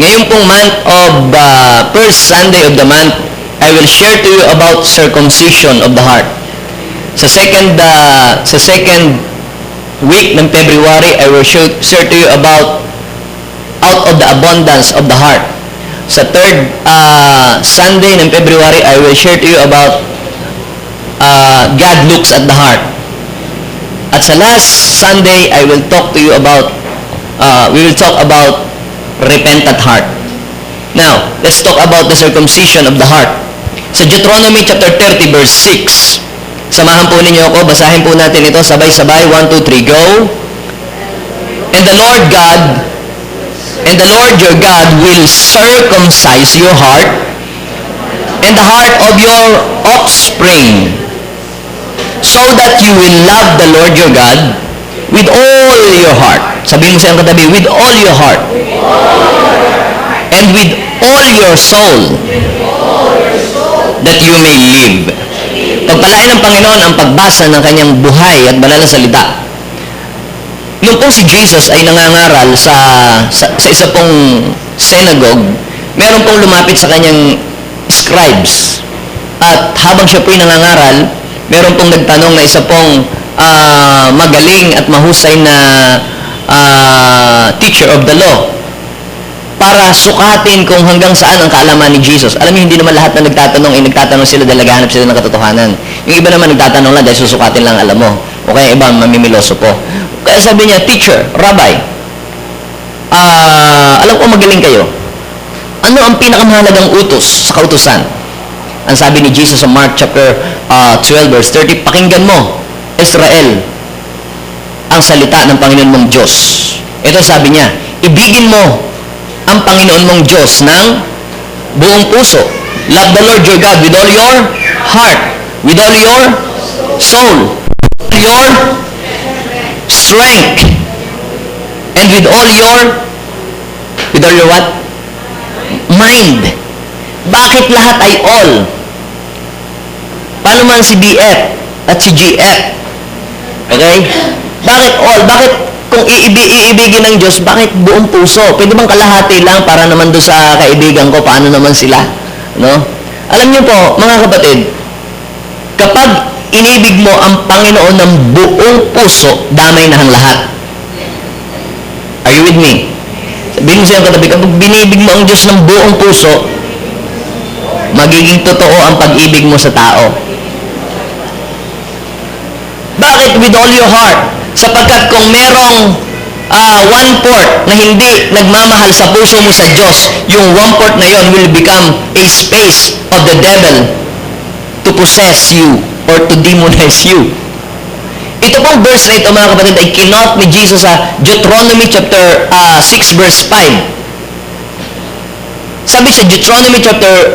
Ngayon pong month of first Sunday of the month, I will share to you about circumcision of the heart. Sa second week ng February, I will share to you about out of the abundance of the heart. Sa third Sunday ng February, I will share to you about God looks at the heart. At sa last Sunday, I will talk to you about we will talk about repentant heart. Now, let's talk about the circumcision of the heart. Sa Deuteronomy chapter 30 verse 6, samahan po ninyo ako, basahin po natin ito sabay-sabay. 1, 2, 3, go. And the Lord your God will circumcise your heart and the heart of your offspring, so that you will love the Lord your God with all your heart. Sabihin mo sa iyong katabi, with all your heart. And with all your soul, that you may live. Pagpalain ng Panginoon ang pagbasa ng kanyang buhay at banal na salita. Nung pong si Jesus ay nangangaral sa isa pong synagogue, meron pong lumapit sa kanyang scribes. At habang siya po'y nangangaral, meron pong nagtanong na isa pong magaling at mahusay na teacher of the law para sukatin kung hanggang saan ang kaalaman ni Jesus. Alam niyo, hindi naman lahat na nagtatanong sila dahil naghahanap sila ng katotohanan. Yung iba naman nagtatanong lang dahil susukatin lang alam mo. O kaya iba, mamimiloso po. Kaya sabi niya, teacher, rabbi, alam ko magaling kayo. Ano ang pinakamahalagang utos sa kautusan? Ang sabi ni Jesus sa Mark chapter 12 verse 30, pakinggan mo, Israel, ang salita ng Panginoon mong Diyos. Ito sabi niya, ibigin mo ang Panginoon mong Diyos ng buong puso. Love the Lord your God with all your heart, with all your soul, with all your strength, and with all your what? Mind. Bakit lahat ay all? Paano man si BF at si GF? Okay? Bakit all? Bakit kung iibigin ng Diyos, bakit buong puso? Pwede bang kalahati lang para naman doon sa kaibigan ko, paano naman sila? No? Alam niyo po, mga kapatid, kapag inibig mo ang Panginoon ng buong puso, damay na ang lahat. Are you with me? Sabihin mo sa'yo katabi, kapag binibig mo ang Diyos ng buong puso, magiging totoo ang pag-ibig mo sa tao. Bakit with all your heart? Sapagkat kung merong 1/4 na hindi nagmamahal sa puso mo sa Diyos, yung 1/4 na yon will become a space of the devil to possess you or to demonize you. Ito pong verse na ito, mga kapatid, ay kinot ni Jesus sa Deuteronomy chapter 6 verse 5. Sabi sa Deuteronomy chapter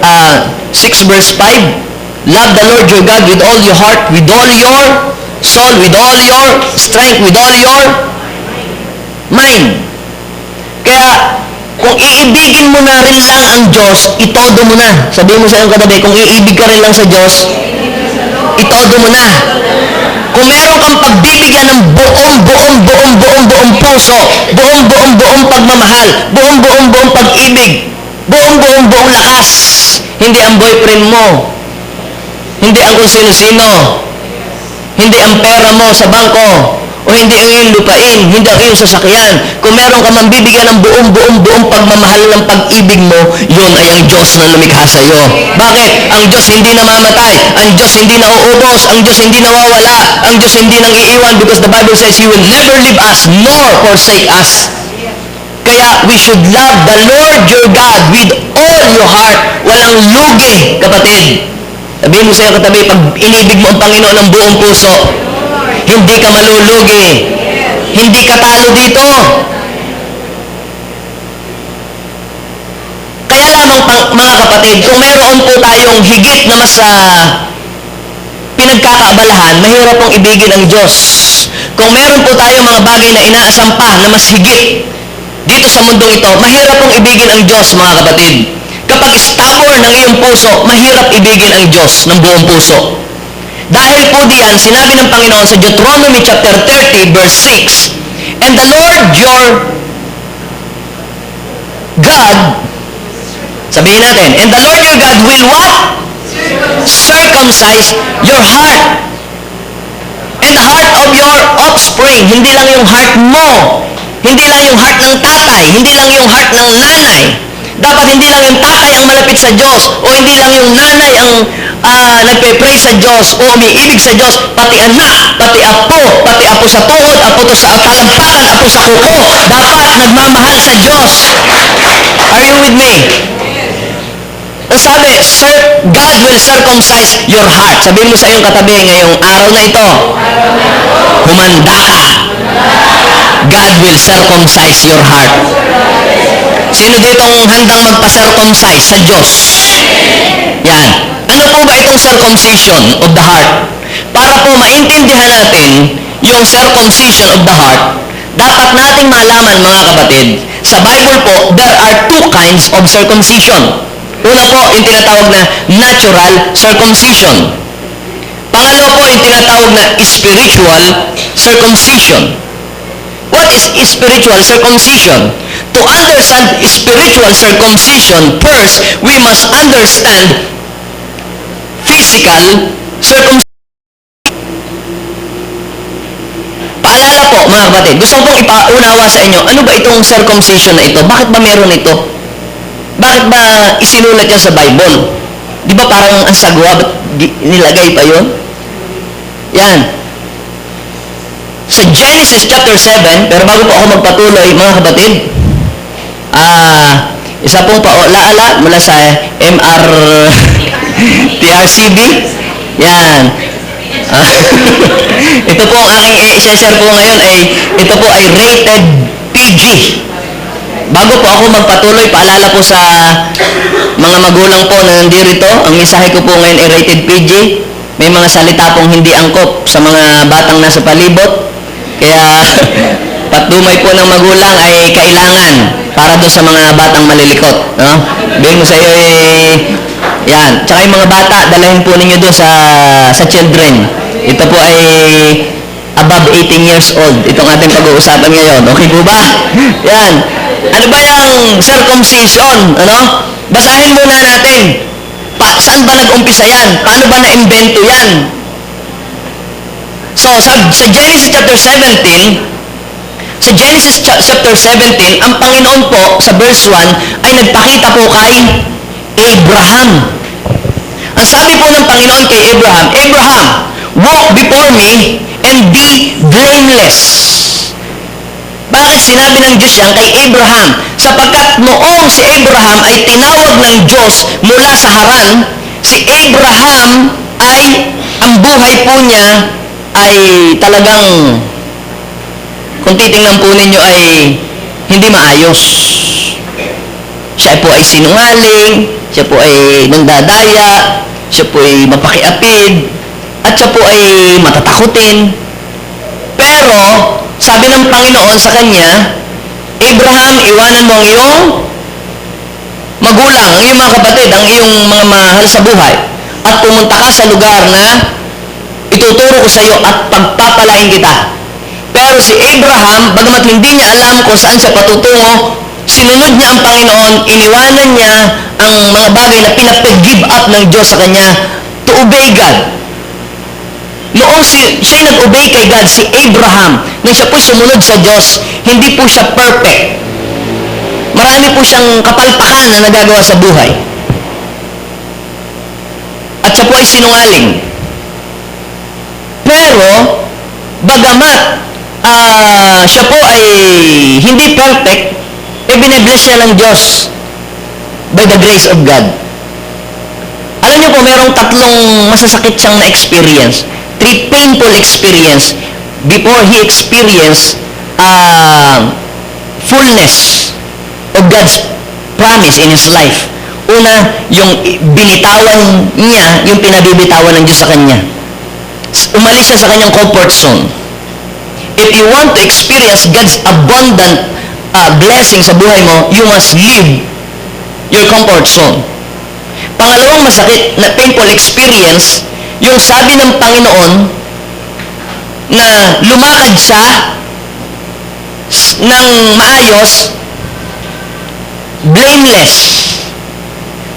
6 verse 5, love the Lord your God with all your heart, with all your soul, with all your strength, with all your mind. Kaya, kung iibigin mo na rin lang ang Diyos, itodo mo na. Sabihin mo sa iyong katabi, kung iibig ka rin lang sa Diyos, itodo mo na. Kung meron kang pagbibigyan ng buong puso, buong pagmamahal, buong pag-ibig, buong lakas, hindi ang boyfriend mo, hindi ang kung sino-sino, hindi ang pera mo sa bangko, o hindi ang iyong lupain, hindi ang iyong sasakyan. Kung meron ka man bibigyan ng buong pagmamahal ng pag-ibig mo, yun ay ang Diyos na lumikha sa iyo. Bakit? Ang Diyos hindi namamatay, ang Diyos hindi nauubos, ang Diyos hindi nawawala, ang Diyos hindi nang iiwan, because the Bible says He will never leave us nor forsake us. Kaya we should love the Lord your God with all your heart. Walang lugi, kapatid. Sabihin mo sa iyo katabi, pag inibig mo ang Panginoon ng buong puso, hindi ka malulugi. Hindi ka talo dito. Kaya lamang, mga kapatid, kung mayroon po tayong higit na mas pinagkakaabalahan, mahirap pong ibigin ang Diyos. Kung meron po tayong mga bagay na inaasam pa na mas higit dito sa mundong ito, mahirap pong ibigin ang Diyos, mga kapatid. Kapag stubborn ng iyong puso, mahirap ibigin ang Diyos ng buong puso. Dahil po diyan, sinabi ng Panginoon sa Deuteronomy chapter 30 verse 6, and the Lord your God, sabihin natin, and the Lord your God will what? Circumcise your heart. And the heart of your offspring, hindi lang yung heart mo, hindi lang yung heart ng tatay, hindi lang yung heart ng nanay. Dapat hindi lang yung tatay ang malapit sa Diyos, o hindi lang yung nanay ang nagpe-pray sa Diyos, o umiibig sa Diyos, pati anak, pati apo sa tuhod, apo to sa talampakan, apo sa kuko, dapat nagmamahal sa Diyos. Are you with me? Ang sabi, God will circumcise your heart. Sabihin mo sa iyong katabi, ngayong araw na ito, humanda ka. God will circumcise your heart. Sino ditong handang magpa-circumcise sa Diyos? Yan. Ano po ba itong circumcision of the heart? Para po maintindihan natin yung circumcision of the heart, dapat nating malaman, mga kapatid, sa Bible po, there are two kinds of circumcision. Una po, yung tinatawag na natural circumcision. Pangalawa po, yung tinatawag na spiritual circumcision. What is spiritual circumcision? To understand spiritual circumcision, first, we must understand physical circumcision. Paalala po, mga kapatid, gusto kong ipaunawa sa inyo, ano ba itong circumcision na ito? Bakit ba meron ito? Bakit ba isinulat yan sa Bible? Di ba parang ang sagwa, ba't nilagay pa yun? Yan. Sa Genesis chapter 7, pero bago po ako magpatuloy, mga kapatid, isa pong paalaala mula sa TRCB. Yan. Ito po ang aking i-share po ngayon ito po ay rated PG. Bago po ako magpatuloy, paalala po sa mga magulang po na nandirito, ang mensahe ko po ngayon ay rated PG. May mga salita pong hindi angkop sa mga batang nasa palibot. Kaya patdumay po ng magulang ay kailangan para doon sa mga batang malilikot. No? Bigyan ko sa iyo yan. Tsaka yung mga bata, dalahin po ninyo doon sa children. Ito po ay above 18 years old. Itong ating pag-uusapan ngayon. Okay po ba? Yan. Ano ba yung circumcision? Ano? Basahin muna natin. Saan ba nag-umpisa yan? Paano ba na-invento yan? So, sa Genesis chapter 17, ang Panginoon po, sa verse 1, ay nagpakita po kay Abraham. Ang sabi po ng Panginoon kay Abraham, Abraham, walk before me and be blameless. Bakit sinabi ng Diyos yan kay Abraham? Sapagkat noong si Abraham ay tinawag ng Diyos mula sa Haran, si Abraham ay, ang buhay po niya ay talagang, kung titingnan po ninyo ay hindi maayos. Siya po ay sinungaling, siya po ay nandadaya, siya po ay mapakiapid, at siya po ay matatakutin. Pero, sabi ng Panginoon sa kanya, Abraham, iwanan mo ang iyong magulang, ang iyong mga kapatid, ang iyong mga mahal sa buhay, at pumunta ka sa lugar na ituturo ko sa iyo at pagpapalain kita. Pero si Abraham, bagamat hindi niya alam kung saan siya patutungo, sinunod niya ang Panginoon, iniwanan niya ang mga bagay na pinapag-give up ng Diyos sa kanya to obey God. Noong siya'y nag-obey kay God, si Abraham, nang siya po'y sumunod sa Diyos, hindi po siya perfect. Marami po siyang kapalpakan na nagagawa sa buhay. At siya po ay sinungaling. Pero, bagamat siya po ay hindi perfect, binibless siya ng Diyos by the grace of God. Alam niyo po, mayroong tatlong masasakit siyang na-experience. 3 painful experience before he experienced fullness of God's promise in his life. Una, yung binitawan niya, yung pinabibitawan ng Diyos sa kanya. Umalis siya sa kanyang comfort zone. If you want to experience God's abundant blessing sa buhay mo, you must leave your comfort zone. Pangalawang masakit na painful experience, yung sabi ng Panginoon na lumakad siya ng maayos blameless.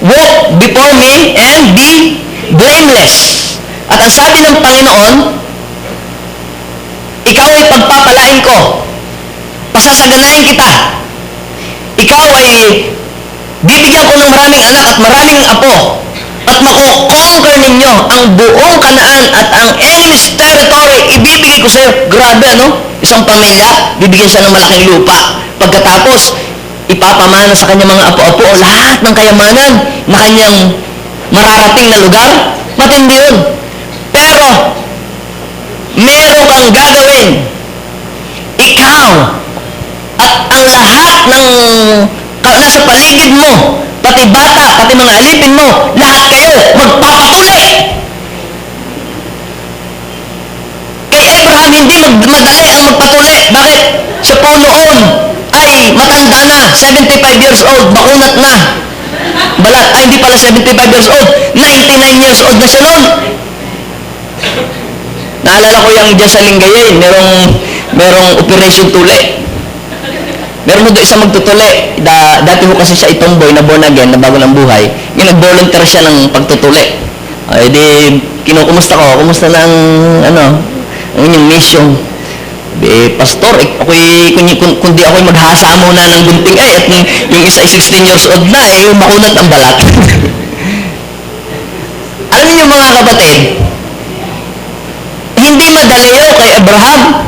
Walk before me and be blameless. At ang sabi ng Panginoon, ikaw ay pagpapalain ko. Pasasaganain kita. Ikaw ay bibigyan ko ng maraming anak at maraming apo. At mako-conquer ninyo ang buong Kanaan at ang enemy's territory, ibibigay ko sa iyo. Grabe, ano? Isang pamilya, bibigyan siya ng malaking lupa. Pagkatapos, ipapamana sa kanyang mga apo-apo o lahat ng kayamanan na kanyang mararating na lugar. Matindi yun. Pero, meron kang gagawin. Ikaw at ang lahat ng nasa paligid mo, pati bata, pati mga alipin mo, lahat kayo magpapatuli. Kay Abraham, hindi madali ang magpatuli. Bakit? Siya po noon ay matanda na, 75 years old, bakunat na. Hindi pala 75 years old, 99 years old na siya noon. Naalala ko yung dyan sa Lingayen, merong operation tuli. Meron mo doon isang magtutuli. Dati ho kasi siya itomboy na born again, na bago ng buhay. Yung nag-volunteer siya ng pagtutuli. Ay, di, kinukumusta ko. Kumusta na ang inyong mission? Di, pastor, kundi ako'y maghasa muna ng gunting ay, at yung isa ay 16 years old na, yung makunat ang balat. Alam niyo mga kapatid, hindi madali yun kay Abraham.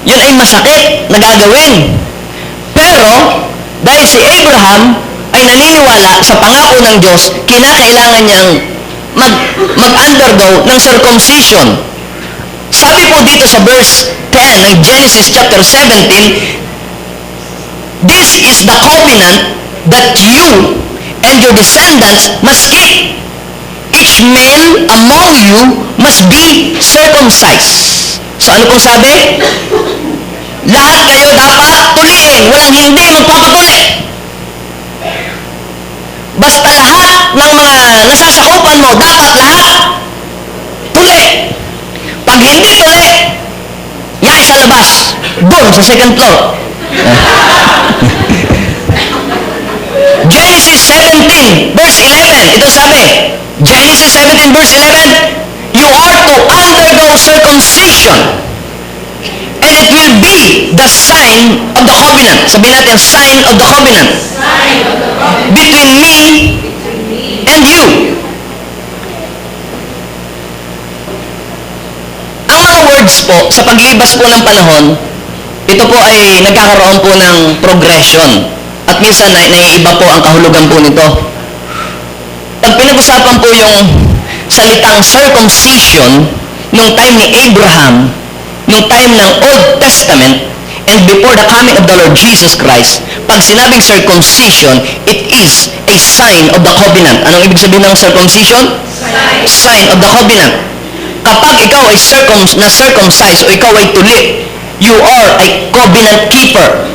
Yun ay masakit na gagawin. Pero, dahil si Abraham ay naniniwala sa pangako ng Diyos, kinakailangan niyang mag-undergo ng circumcision. Sabi po dito sa verse 10 ng Genesis chapter 17, this is the covenant that you and your descendants must keep. Each male among you must be circumcised. So ano pong sabi? Lahat kayo dapat tuliin. Walang hindi magpapatuli. Basta lahat ng mga nasasakupan mo, dapat lahat tuli. Pag hindi tuli, yan sa labas. Doon sa second floor. Genesis 17 verse 11. Ito sabi, Genesis 17 verse 11, you are to undergo circumcision, and it will be the sign of the covenant. Sabihin natin, sign of the covenant. Between me and you. Ang mga words po, sa paglibas po ng panahon, ito po ay nagkakaroon po ng progression. At minsan, naiiba po ang kahulugan po nito. Pag pinag-usapan po yung salitang circumcision nung time ni Abraham, nung time ng Old Testament, and before the coming of the Lord Jesus Christ, pag sinabing circumcision, it is a sign of the covenant. Anong ibig sabihin ng circumcision? Sign of the covenant. Kapag ikaw ay na-circumcise o ikaw ay tuli, you are a covenant keeper.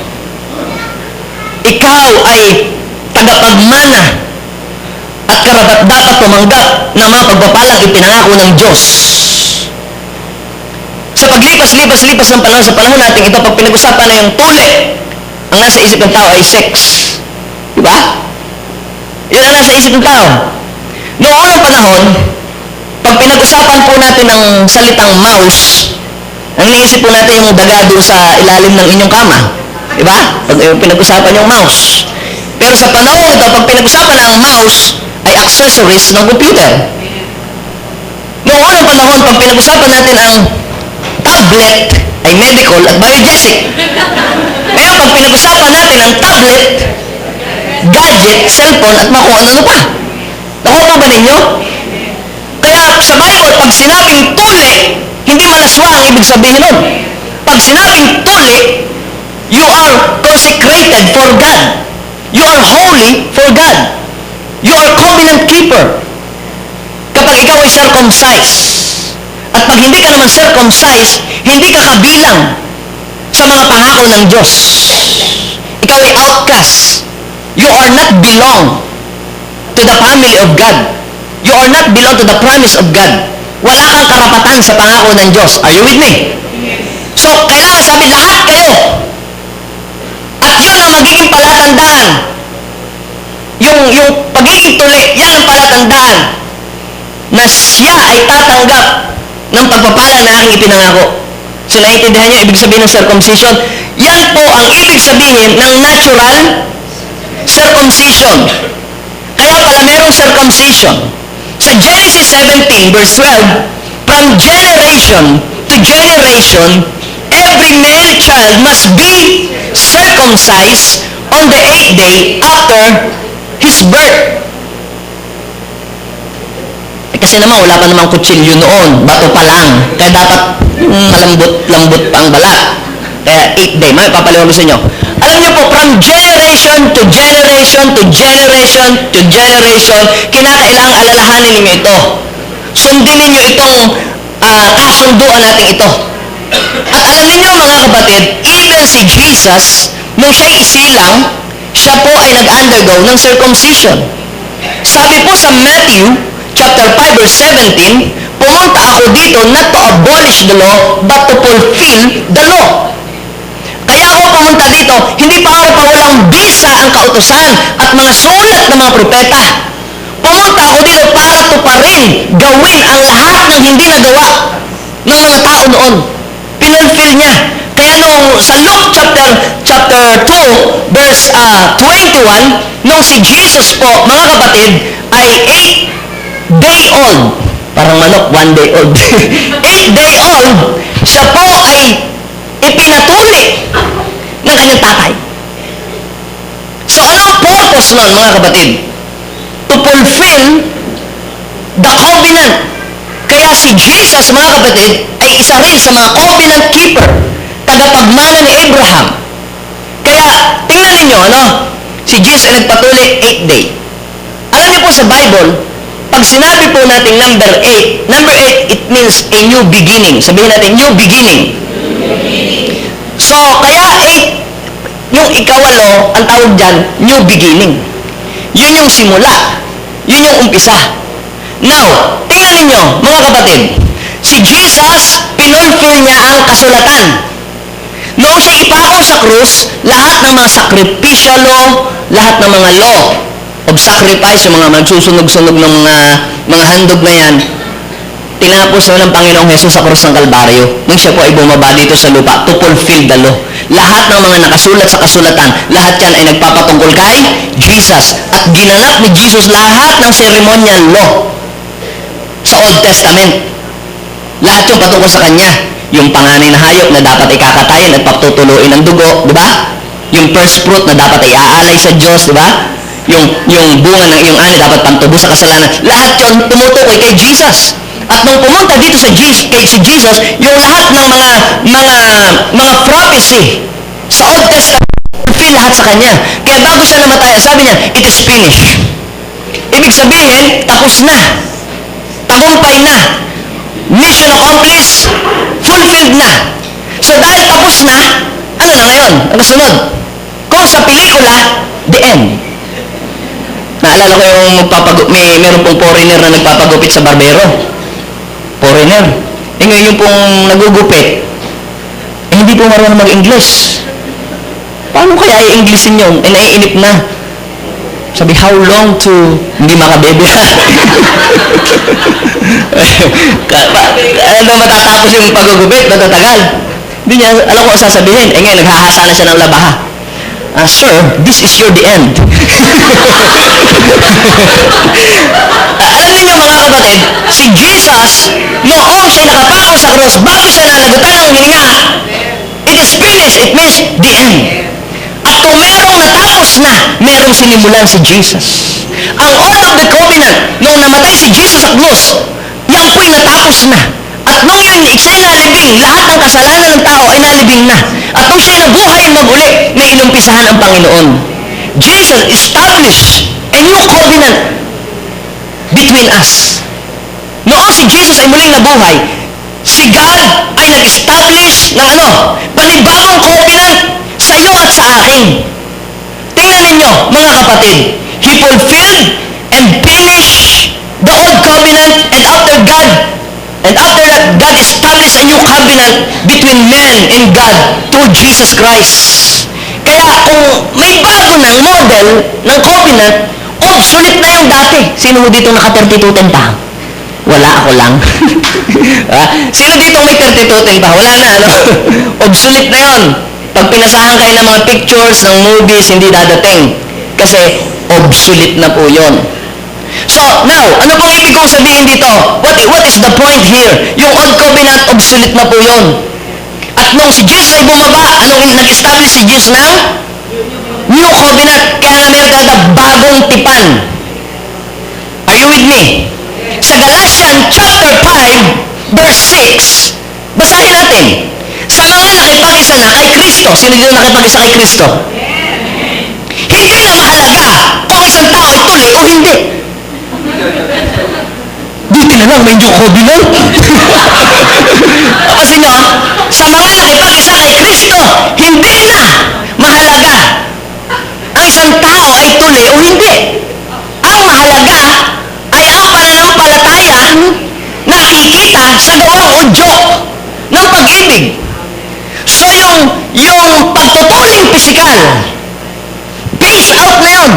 Ikaw ay tagapagmana at karapat-dapat tumanggap ng mga pagpapalang ipinangako ng Diyos. Sa paglipas ng panahon, sa panahon natin ito, pag pinag-usapan na yung tuli, ang nasa isip ng tao ay sex. Diba? Yun ang nasa isip ng tao. Noong unang panahon, pag pinag-usapan po natin ng salitang mouse, ang iniisip po natin yung daga doon sa ilalim ng inyong kama. Diba? Pag pinag-usapan yung mouse. Pero sa panahon ito, pag pinag-usapan ng mouse, ay accessories ng computer. Noong unang panahon, pag pinag-usapan natin ang tablet, ay medical at biogesic. Ngayon, pag pinag-usapan natin ang tablet, gadget, cellphone, at mga kung ano pa. Nakuha po ba ninyo? Kaya sa Bible, pag sinabing tuli, hindi malaswa ang ibig sabihin nun. Pag sinabing tuli, you are consecrated for God. You are holy for God. You are covenant keeper. Kapag ikaw ay circumcised, at pag hindi ka naman circumcised, hindi ka kabilang sa mga pangako ng Diyos. Ikaw ay outcast. You are not belong to the family of God. You are not belong to the promise of God. Wala kang karapatan sa pangako ng Diyos. Are you with me? So, kailangan sabi, lahat kayo. At yun ang magiging palatandaan. Yung pagiging tuli, yan ang palatandaan na siya ay tatanggap ng pagpapala na aking ipinangako. So, naiintindihan niyo, ibig sabihin ng circumcision? Yan po ang ibig sabihin ng natural circumcision. Kaya pala merong circumcision. Sa Genesis 17, verse 12, from generation to generation, every male child must be circumcised on the 8th day after his birth. Kasi naman, wala pa namang kutsilyo noon. Bato pa lang. Kaya dapat malambot-lambot pa ang balat. Kaya 8th day. May papaliwan ko sa inyo. Alam niyo po, from generation to generation to generation to generation, kinakailangang alalahanin ninyo ito. Sundin ninyo itong kasunduan natin ito. At alam niyo mga kapatid, even si Jesus, nung siya'y isilang, siya po ay nag-undergo ng circumcision. Sabi po sa Matthew, chapter 5, verse 17, pumunta ako dito not to abolish the law, but to fulfill the law. Kaya ako pumunta dito, hindi pa ako pawalang bisa ang kautusan at mga sulat ng mga propeta. Pumunta ako dito para tuparin, gawin ang lahat ng hindi nagawa ng mga tao noon. Pinulfill niya. Kaya nung sa Luke chapter 2, verse 21, nung si Jesus po, mga kapatid, ay 8-day-old. Parang manok, 1 day old. 8-day-old, siya po ay ipinatuli ng kanyang tatay. So, anong purpose nun, mga kapatid? To fulfill the covenant. Kaya si Jesus, mga kapatid, ay isa rin sa mga covenant keeper, tagapagmana ni Abraham. Kaya, tingnan ninyo, si Jesus ay nagpatuli 8th day. Alam niyo po sa Bible, pag sinabi po natin number 8, it means a new beginning. Sabihin natin, new beginning. So, kaya 8, yung ikawalo, ang tawag dyan, new beginning. Yun yung simula. Yun yung umpisa. Now, tingnan ninyo, mga kapatid, si Jesus, pinulfill niya ang kasulatan. Noong siya ipako sa krus, lahat ng mga sacrificial law, lahat ng mga law of sacrifice, yung mga magsusunog-sunog ng mga handog na yan, tinapos na ng Panginoong Hesus sa krus ng Kalbaryo nung siya po ay bumaba dito sa lupa to fulfill the law. Lahat ng mga nakasulat sa kasulatan, lahat yan ay nagpapatungkol kay Jesus. At ginanap ni Jesus lahat ng ceremonial law sa Old Testament. Lahat yung patungkol sa Kanya. Yung panganay na hayop na dapat ikakatayin at patutuluin ng dugo, di ba? Yung first fruit na dapat iaalay sa Diyos, di ba? Yung bunga ng iyong ani dapat pantubo sa kasalanan. Lahat yun tumutukoy kay Jesus. At nung pumunta dito si Jesus, yung lahat ng mga prophecy sa Old Testament, fulfill lahat sa Kanya. Kaya bago siya namatay, sabi niya, it is finished. Ibig sabihin, tapos na. Tagumpay na. Mission accomplished. Fulfilled na. So dahil tapos na, ano na ngayon? Ang kasunod? Kung sa pelikula, the end. Naalala ko yung meron pong foreigner na nagpapagupit sa barbero. Foreigner. Ngayon yung pong nagugupit, hindi po marunong mag-English. Paano kaya i-Englishin yun? Naiinip na. Sabi, how long to hindi makabebe? Ano matatapos yung pagugupit? Matatagal. Hindi niya, alam ko ang sasabihin. Ngayon, naghahasa na siya ng labaha. Sir, this is your the end. Alam niyo mga kapatid, si Jesus, noong siya nakapako sa cross, bago siya nalagutan ng hininga, it is finished, it means the end. At kung merong natapos na, merong sinimulan si Jesus. Ang Old of the Covenant, noong namatay si Jesus sa cross, yan po'y natapos na. At nung yun, siya'y nalibing, lahat ng kasalanan ng tao ay nalibing na. At nung siya'y nabuhay maguli, na inumpisahan ang Panginoon. Jesus established a new covenant between us. Noong si Jesus ay muling nabuhay, si God ay nag-establish ng panibagong covenant sa iyo at sa akin. Tingnan ninyo, mga kapatid, He fulfilled and finished the old covenant, and after that, God established a new covenant between man and God through Jesus Christ. Kaya kung may bago ng model ng covenant, obsolete na yung dati. Sino mo dito naka-3210 pa? Wala, ako lang. Sino dito may 3210 pa? Wala na, ano? Obsolete na yon. Pag pinasahan kayo ng mga pictures, ng movies, hindi dadating. Kasi obsolete na po yon. So, now, ano pong ibig kong sabihin dito? What is the point here? Yung Old Covenant, obsolete na po yon. At nung si Jesus ay bumaba, anong nag-establish si Jesus ng New Covenant? Kaya nga meron talaga bagong tipan. Are you with me? Sa Galatians chapter 5, verse 6, basahin natin. Sa mga nakipag-isa na kay Kristo. Sino dito nakipag-isa kay Kristo? Hindi na mahalaga kung isang tao ay tuli o hindi. Buti na lang, may New Covenant. Kasi nyo, sa mga nakipag-isa kay Kristo, hindi na mahalaga ang isang tao ay tuli o hindi. Ang mahalaga ay ang pananampalataya nakikita sa gawang udyok ng pag-ibig. So yung pagtutuling pisikal, phase out na yun.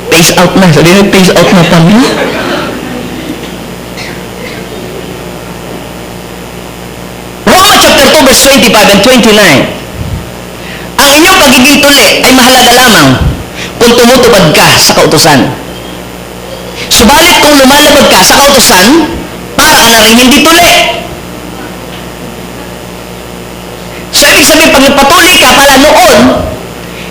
Phase out na. Sabi nyo, phase out na pa niyo. Romans chapter 2 verse 25 and 29. Ang inyong pagiging tuli ay mahalaga lamang kung tumutupad ka sa kautusan. Subalit kung lumalabag ka sa kautusan, para ka na rin hindi tuli. So, ibig sabihin, pag nagpatuloy ka pala noon,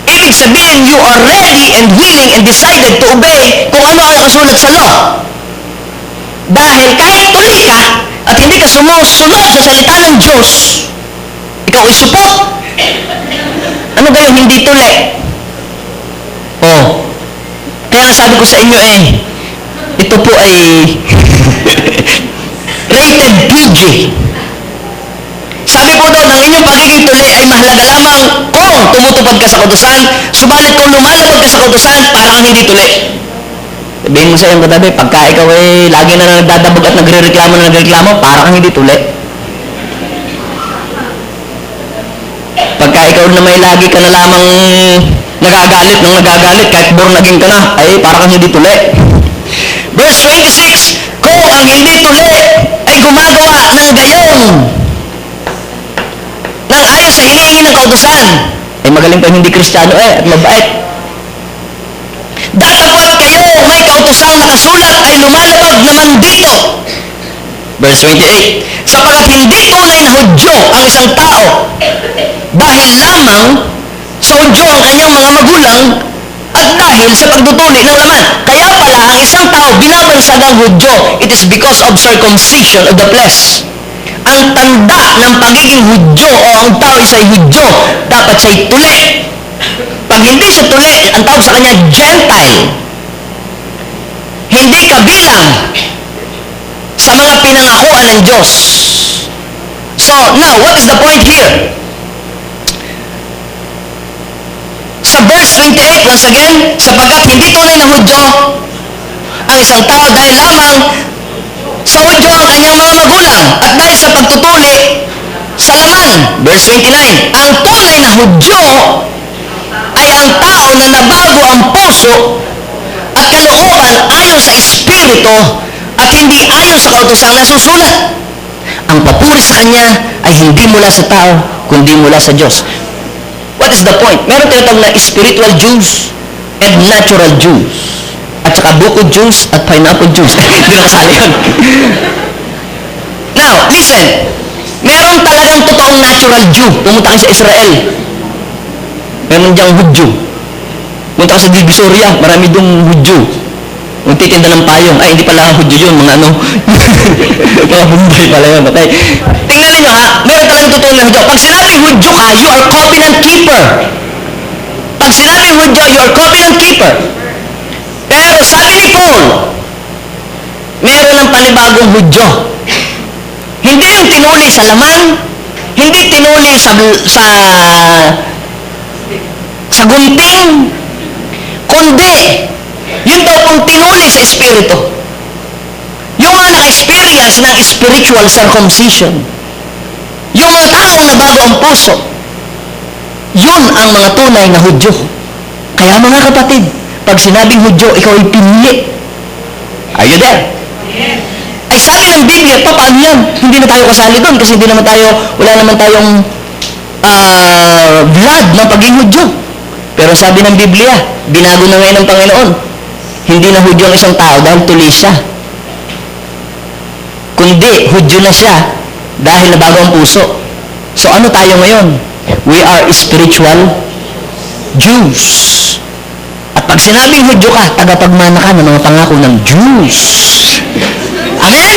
ibig sabihin, you are ready and willing and decided to obey kung ano ang nakasulat sa law. Dahil kahit tuli ka at hindi ka sumusunod sa salita ng Diyos, ikaw ay supot. Ano gayon, hindi tuli? Oh, kaya sabi ko sa inyo ito po ay rated PG. Sabi po daw, ng inyong pagiging tuli ay mahalaga lamang kung tumutupad ka sa kautusan, subalit kung lumalabag ka sa kautusan, para kang hindi tuli. Sabihin mo sa iyong katabi, pagka ikaw ay lagi na nagdadabog at nagrereklamo, para kang hindi tuli. Pagka ikaw na may lagi ka na lamang nagagalit, kahit born again ka na, ay para kang hindi tuli. Verse 26, kung ang hindi tuli ay gumagawa ng gayon, nang ayon sa hinihingi ng kautusan, ay magaling pa hindi Kristiyano at mabait. Datapwat kayo may kautusang nakasulat ay lumalabag naman dito. Verse 28, sapagat hindi tunay na Hudyo ang isang tao, dahil lamang sa Hudyo ang kanyang mga magulang, at dahil sa pagtutuli ng laman. Kaya pala ang isang tao binabansagang Hudyo, it is because of circumcision of the flesh. Ang tanda ng pagiging Hudyo o ang tao isa'y Hudyo, dapat siya'y tuli. Pag hindi siya tuli, ang tawag sa kanya Gentile. Hindi kabilang sa mga pinangakuan ng Diyos. So, now, what is the point here? Sa verse 28, once again, sapagkat hindi tunay na Hudyo ang isang tao dahil lamang sa Hudyo ang kanyang mga magulang at dahil sa pagtutuli sa laman. Verse 29, ang tunay na Hudyo ay ang tao na nabago ang puso at kalooban ayon sa Espiritu at hindi ayon sa kautosang nasusulat. Ang papuri sa kanya ay hindi mula sa tao, kundi mula sa Diyos. What is the point? Meron tinatawag na spiritual Jews and natural Jews. At saka buko juice at pineapple juice. Hindi na kasali yun. Now, listen. Meron talagang totoong natural Jew. Pumunta kayo sa Israel. Meron diyang Hudyo. Pumunta ka sa Divisoria. Marami dong Hudyo. Magtitinda ng payong. Ay, hindi pala Hudyo yun. Mga mga Bombay pala yun. Okay? Tingnan ninyo ha. Meron talagang totoong Hudyo. Pag sinabing Hudyo ka, you are covenant keeper. Pag sinabing Hudyo, you are covenant keeper. Pero sabi ni Paul, meron ng panibagong Hudyo. Hindi yung tinuli sa laman, hindi tinuli sa gunting, kundi yun daw pong tinuli sa Espiritu. Yung mga naka-experience ng spiritual circumcision. Yung mga taong nabago ang puso. Yun ang mga tunay na Hudyo. Kaya mga kapatid, pag sinabing Hudyo, ikaw ay pinili. Are you there? Ay sabi ng Biblia, paano yan? Hindi na tayo kasali doon kasi wala naman tayong blood ng pagiging Hudyo. Pero sabi ng Biblia, binago na ngayon ng Panginoon. Hindi na Hudyo ang isang tao dahil tuli siya. Kundi, Hudyo na siya dahil nabago ang puso. So ano tayo ngayon? We are spiritual Jews. At pag sinabing Hudyo ka, tagapagmana ka ng mga pangako ng Jews. Amen?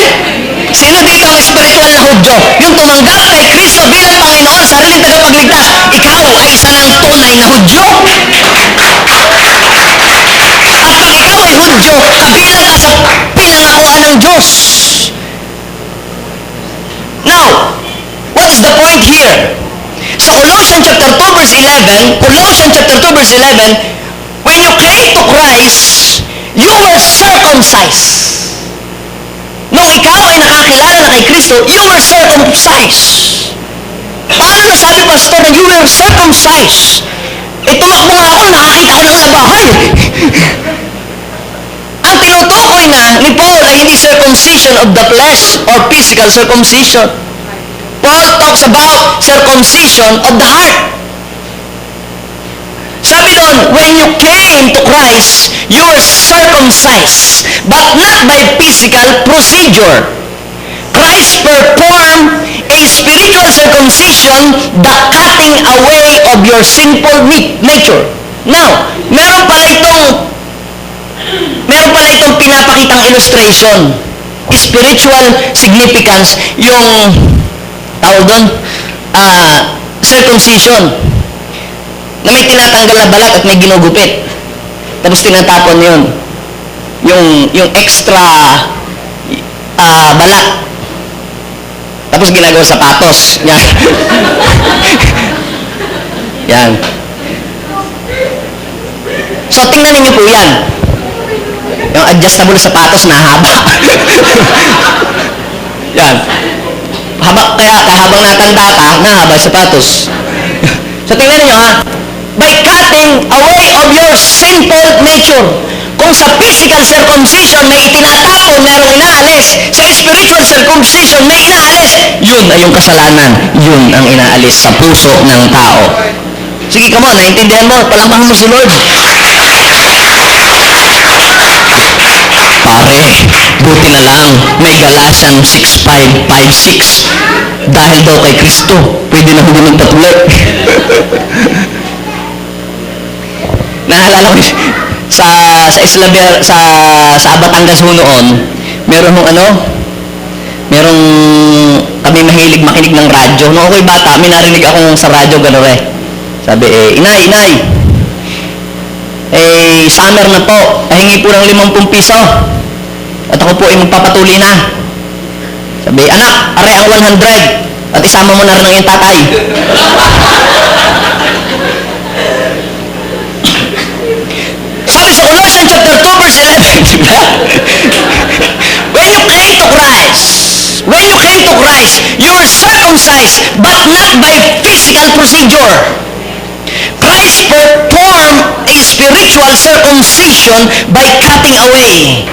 Sino dito ang spiritual na Hudyo? Yung tumanggap kay Kristo bilang Panginoon, sariling tagapagligtas. Ikaw ay isa ng tunay na Hudyo. At pag ikaw ay Hudyo, kabilang ka sa pinangakuan ng Diyos. Now, what's the point here? Sa Colossians chapter 2 verse 11, when you came to Christ, you were circumcised. Nung ikaw ay nakakilala na kay Kristo, you were circumcised. Paano nasabi, Pastor, na you were circumcised? Tumakbo nga ako, nakakita ko ng labahay. Ang tinutukoy nga ni Paul ay hindi circumcision of the flesh or physical circumcision. Paul talks about circumcision of the heart. Sabi doon, when you came to Christ, you were circumcised, but not by physical procedure. Christ performed a spiritual circumcision, the cutting away of your sinful nature. Now, meron pala itong pinapakitang illustration. Spiritual significance, yung tawag doon, circumcision. Na may tinatanggal na balat at may ginugupit. Tapos tinatapon yun. Yung extra balat. Tapos ginagawa sapatos. Yan. Yan. So, tingnan ninyo po yan. Yung adjustable sapatos na haba. Yan. Kaya habang natanda ka, nahaba sapatos. So, tingnan ninyo ha. By cutting away of your sinful nature. Kung sa physical circumcision may itinatapon, merong inaalis. Sa spiritual circumcision may inaalis. Yun ay yung kasalanan. Yun ang inaalis sa puso ng tao. Sige, come on, naintindihan mo. Palakpakan mo si Lord. Pare, buti na lang may Galatians 6:5-6. Dahil daw kay Kristo, pwede na hindi magpatuloy. Naalala ko sa Batangas ho noon, merong kami mahilig makinig ng radyo. Noong ako'y bata, may narinig akong sa radyo gano'n Sabi, inay, summer na po, hingi po ng 50 piso. At ako po ay magpapatuli na. Sabi, anak, are ang 100. At isama mo na rin ang iyong tatay. Sabi sa Colossians chapter 2 verse 11, when you came to Christ, you were circumcised, but not by physical procedure. Christ performed a spiritual circumcision by cutting away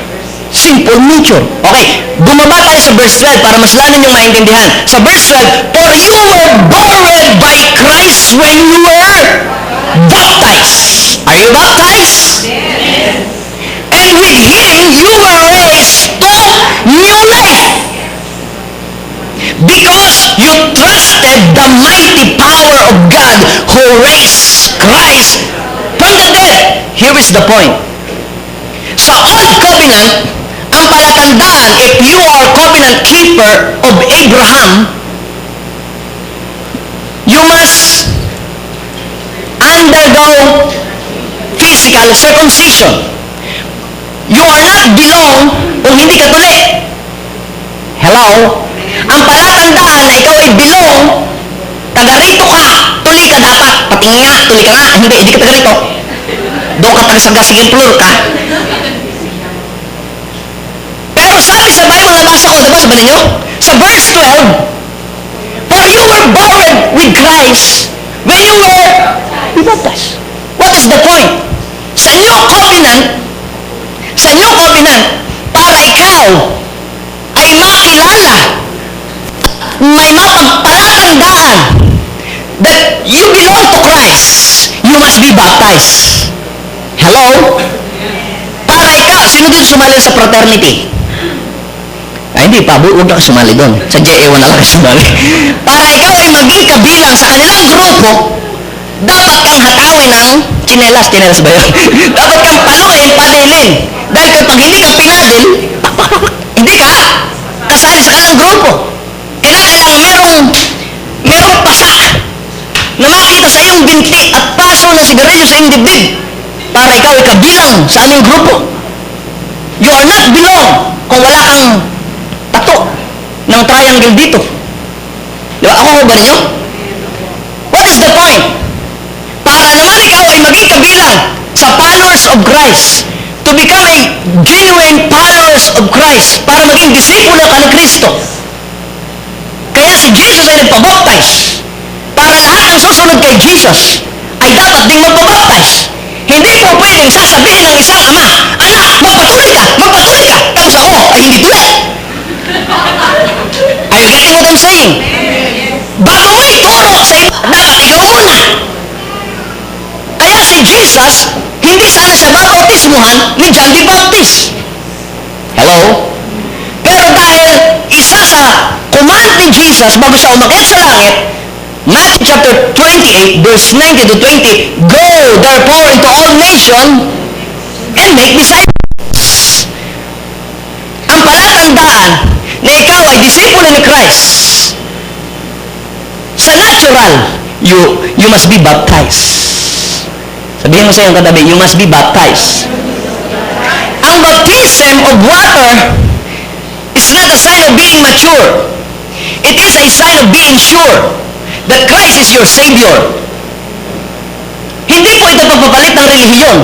sinful nature. Okay, bumaba tayo sa verse 12 para mas lalo niyong maintindihan. Sa verse 12, for you were born by Christ when you were baptized. Are you baptized? Yes. And with Him, you were raised to new life. Because you trusted the mighty power of God who raised Christ from the dead. Here is the point. Sa Old Covenant, ang palatandaan, if you are covenant keeper of Abraham, you must undergo physical circumcision. You are not belong kung hindi ka tuli. Hello? Ang palatandaan na ikaw ay belong, taga rito ka, tuli ka dapat. Patingin nga, tuli ka nga. Hindi ka taga rito. Doon ka taga sa gasiging floor ka. Pero sabi sa Bible, nabasa ko, nabasa ba ninyo? Sa verse 12, for you were born with Christ when you were baptized. What is the point? Sa New Covenant, para ikaw ay makilala, may mapagpalatandaan that you belong to Christ, you must be baptized. Hello? Para ikaw, sino dito sumali sa fraternity? Ay, hindi pa, huwag na ka sumali doon. Sa JA1 na lang ka sumali. Para ikaw ay maging kabilang sa kanilang grupo, dapat kang hatawin ng chinelas ba yun? Dapat kang paluin, padilin. Dahil kapag hindi ka pinadil, hindi ka kasali sa kanilang grupo. Kailangan merong pasa na makita sa iyong binti at paso ng sigarilyo sa iyong dibdib para ikaw ay kabilang sa aming grupo. You are not belong kung wala kang tato ng triangle dito. Di ba? Ako ba ninyo? What is the point? Para naman ikaw ay maging kabilang sa followers of Christ, to become a genuine followers of Christ, para maging disipulo ka ni Kristo. Kaya si Jesus ay nagpabaptize para lahat ng susunod kay Jesus ay dapat ding magpabaptize. Hindi po pwedeng sasabihin ng isang ama, anak, magpatuloy ka, tapos ako ay hindi tuloy. Are you getting what I'm saying? Bago mo ituro sa iba, dapat ikaw muna. Kaya si Jesus, hindi sana siya babautismuhan ni John the Baptist. Hello? Pero dahil isa sa command ni Jesus bago siya umakyat sa langit, Matthew chapter 28, verse 19 to 20, go therefore into all nations and make disciples. Ang palatandaan na ikaw ay disipulo ni Christ, sa natural, you must be baptized. Sabihin mo sa iyong katabi, you must be baptized. Ang baptism of water is not a sign of being mature. It is a sign of being sure that Christ is your Savior. Hindi po ito pagpapalit ng relihiyon.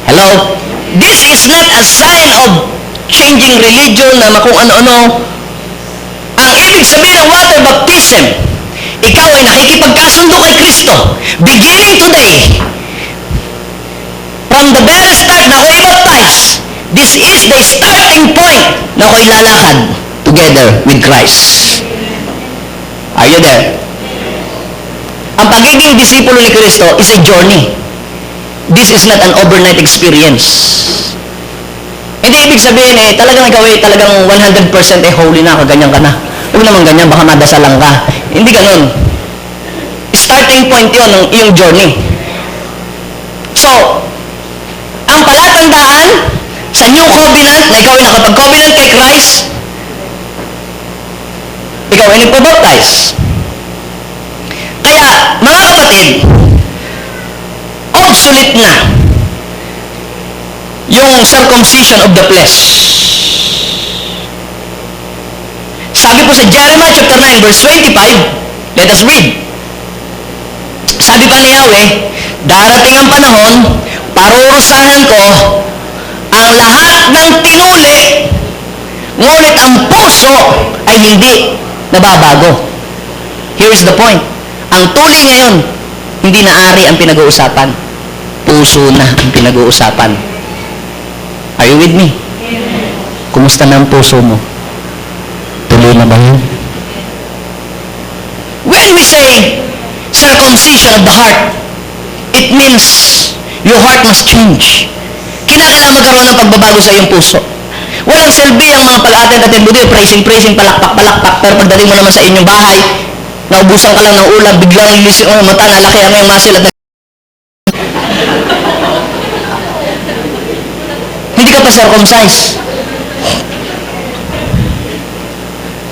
Hello? This is not a sign of changing religion na kung ano-ano. Ang ibig sabihin ng water baptism, ikaw ay nakikipagkasundo kay Kristo. Beginning today, from the very start na ako'y baptized, this is the starting point na ako'y lalakad together with Christ. Are you there? Ang pagiging disipulo ni Kristo is a journey. This is not an overnight experience. Hindi ibig sabihin talagang ikaw talagang 100% holy na, kaganyan ka na. Huwag naman ganyan, baka madasalang ka. Hindi ganun. Starting point yun ng iyong journey. So, ang palatandaan sa New Covenant na ikaw ay nakapag-covenant kay Christ, ikaw ay nagpabaptize. Kaya, mga kapatid, obsolete na yung circumcision of the flesh. Sabi po sa Jeremiah chapter 9 verse 25, let us read. Sabi pa ni Yahweh, darating ang panahon, parurusahan ko ang lahat ng tinuli, ngunit ang puso ay hindi nababago. Here is the point. Ang tuli ngayon, hindi na ari ang pinag-uusapan. Puso na ang pinag-uusapan. Are you with me? Kumusta na ang puso mo? Tuloy na ba yun? When we say circumcision of the heart, it means your heart must change. Kinakailangan magkaroon ng pagbabago sa iyong puso. Walang silbi ang mga pag-attend mo dito, praising, palakpak, pero pagdating mo naman sa inyong bahay, naubusan ka lang ng ulam, biglang lilisik ang mata, nalaki ang iyong muscle at hindi ka pa circumcised.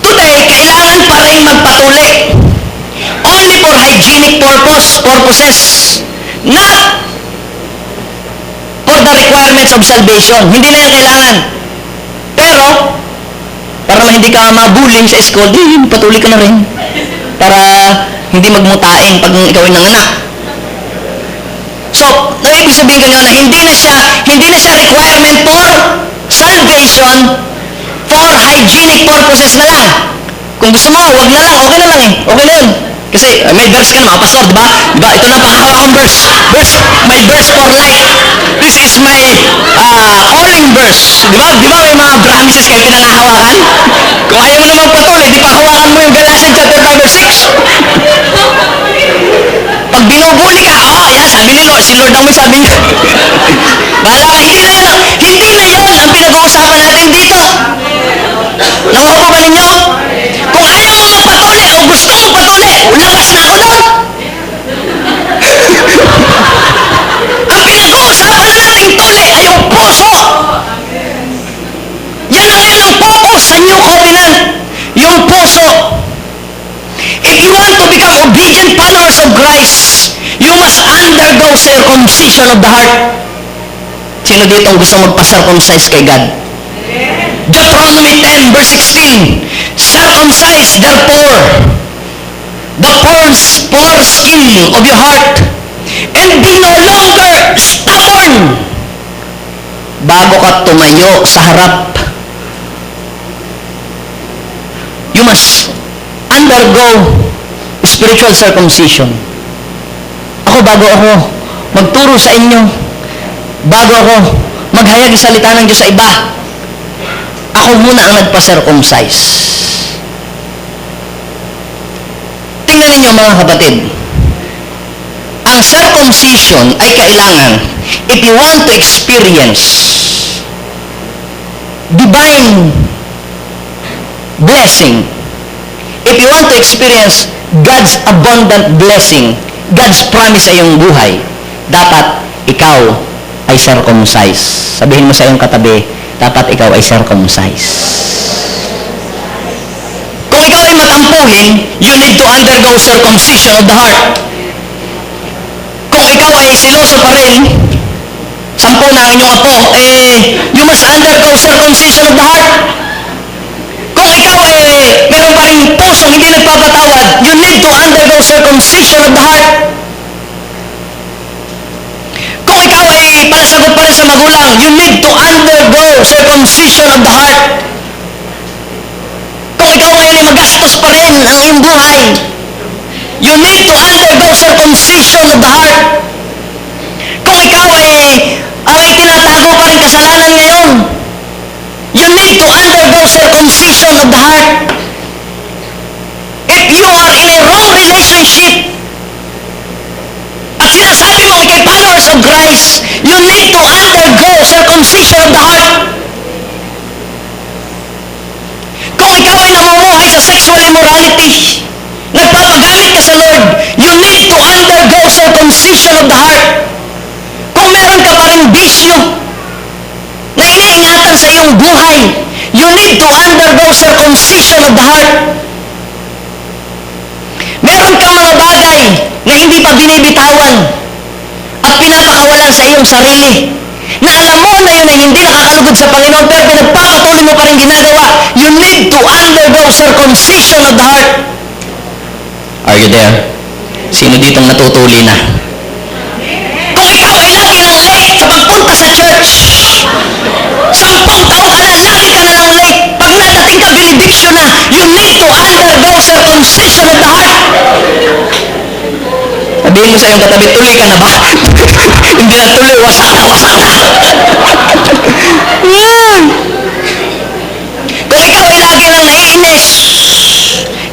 Today, kailangan pa rin magpatuli. Only for hygienic purposes. Not for the requirements of salvation. Hindi na yan kailangan. Pero, para naman hindi ka mabully sa school, patuli ka na rin. Para hindi magmutaing pag ikaw ay nanganak. So, ibig sabihin ganyan na hindi na siya requirement for salvation, for hygienic purposes na lang. Kung gusto mo, wag na lang, okay na lang eh. Okay na yun. Kasi may verse ka na mga pastor, di ba? Di ba? Ito na pangakawakang verse. My verse for life. This is my calling verse. Di ba? Di ba may mga promises kayo pinangahawakan? Kung ayaw mo na magpatuloy, di pa hawakan mo yung Galatians chapter 5 verse 6. Pag binubuli ka, yan, sabi ni Lord, si Lord ang may sabi niya. Bahala ka, hindi na yun ang pinag-uusapan natin dito. Nakuha po ba ninyo? Kung ayaw mo magpatuloy o gusto mong patuloy, labas na ako doon. Ang pinag-uusapan natin tuloy ay yung puso. Yan ang ngayon ang focus sa New Covenant. Yung puso. If you want to become obedient followers of Christ, you must undergo circumcision of the heart. Sino dito ang gusto magpa-circumcise kay God? Deuteronomy 10 verse 16. Circumcise therefore the foreskin of your heart and be no longer stubborn. Bago ka tumayo sa harap, you must undergo spiritual circumcision. Bago ako magturo sa inyo, bago ako maghayag salita ng Diyos sa iba, ako muna ang nagpa-circumcise. Tingnan ninyo mga kapatid, ang circumcision ay kailangan if you want to experience divine blessing, if you want to experience God's abundant blessing, God's promise sa iyong buhay, dapat ikaw ay circumcise. Sabihin mo sa iyong katabi, dapat ikaw ay circumcise. Kung ikaw ay matampuhin, you need to undergo circumcision of the heart. Kung ikaw ay siloso pa rin, 10 na ang inyong apo, you must undergo circumcision of the heart. Kung ikaw meron pa rin pusong hindi nagpapatawad, you need to undergo circumcision of the heart. Kung ikaw ay palasagot pa rin sa magulang, you need to undergo circumcision of the heart. Kung ikaw ngayon ay magastos pa rin ang iyong buhay, you need to undergo circumcision of the heart. Kung ikaw ay tinatago pa rin kasalanan ngayon, you need to undergo circumcision of the heart. If you are in a wrong relationship, at sinasabi mo kay followers of Christ, you need to undergo circumcision of the heart. Kung ikaw ay namumuhay sa sexual immorality, nagpapagamit ka sa Lord, you need to undergo circumcision of the heart. Kung meron ka pa rin bisyo na iniingatan sa iyong buhay, you need to undergo circumcision of the heart. Meron kang mga bagay na hindi pa binibitawan at pinapakawalan sa iyong sarili, na alam mo na yun ay hindi nakakalugod sa Panginoon, pero pinagpapatuloy mo pa rin ginagawa. You need to undergo circumcision of the heart. Are you there? Sino ditong natutuli na? Kung ikaw ay lagi nang late sa pagpunta sa church, 10 taon ka na, lagi ka na lang late. Pag nadating ka, benediction na. You need to undergo circumcision of the heart. Sabihin mo sa iyong katabi, tuloy ka na ba? Hindi na tuloy, wasak na, wasak na. Yan. Kung ikaw ay lagi nang naiinis,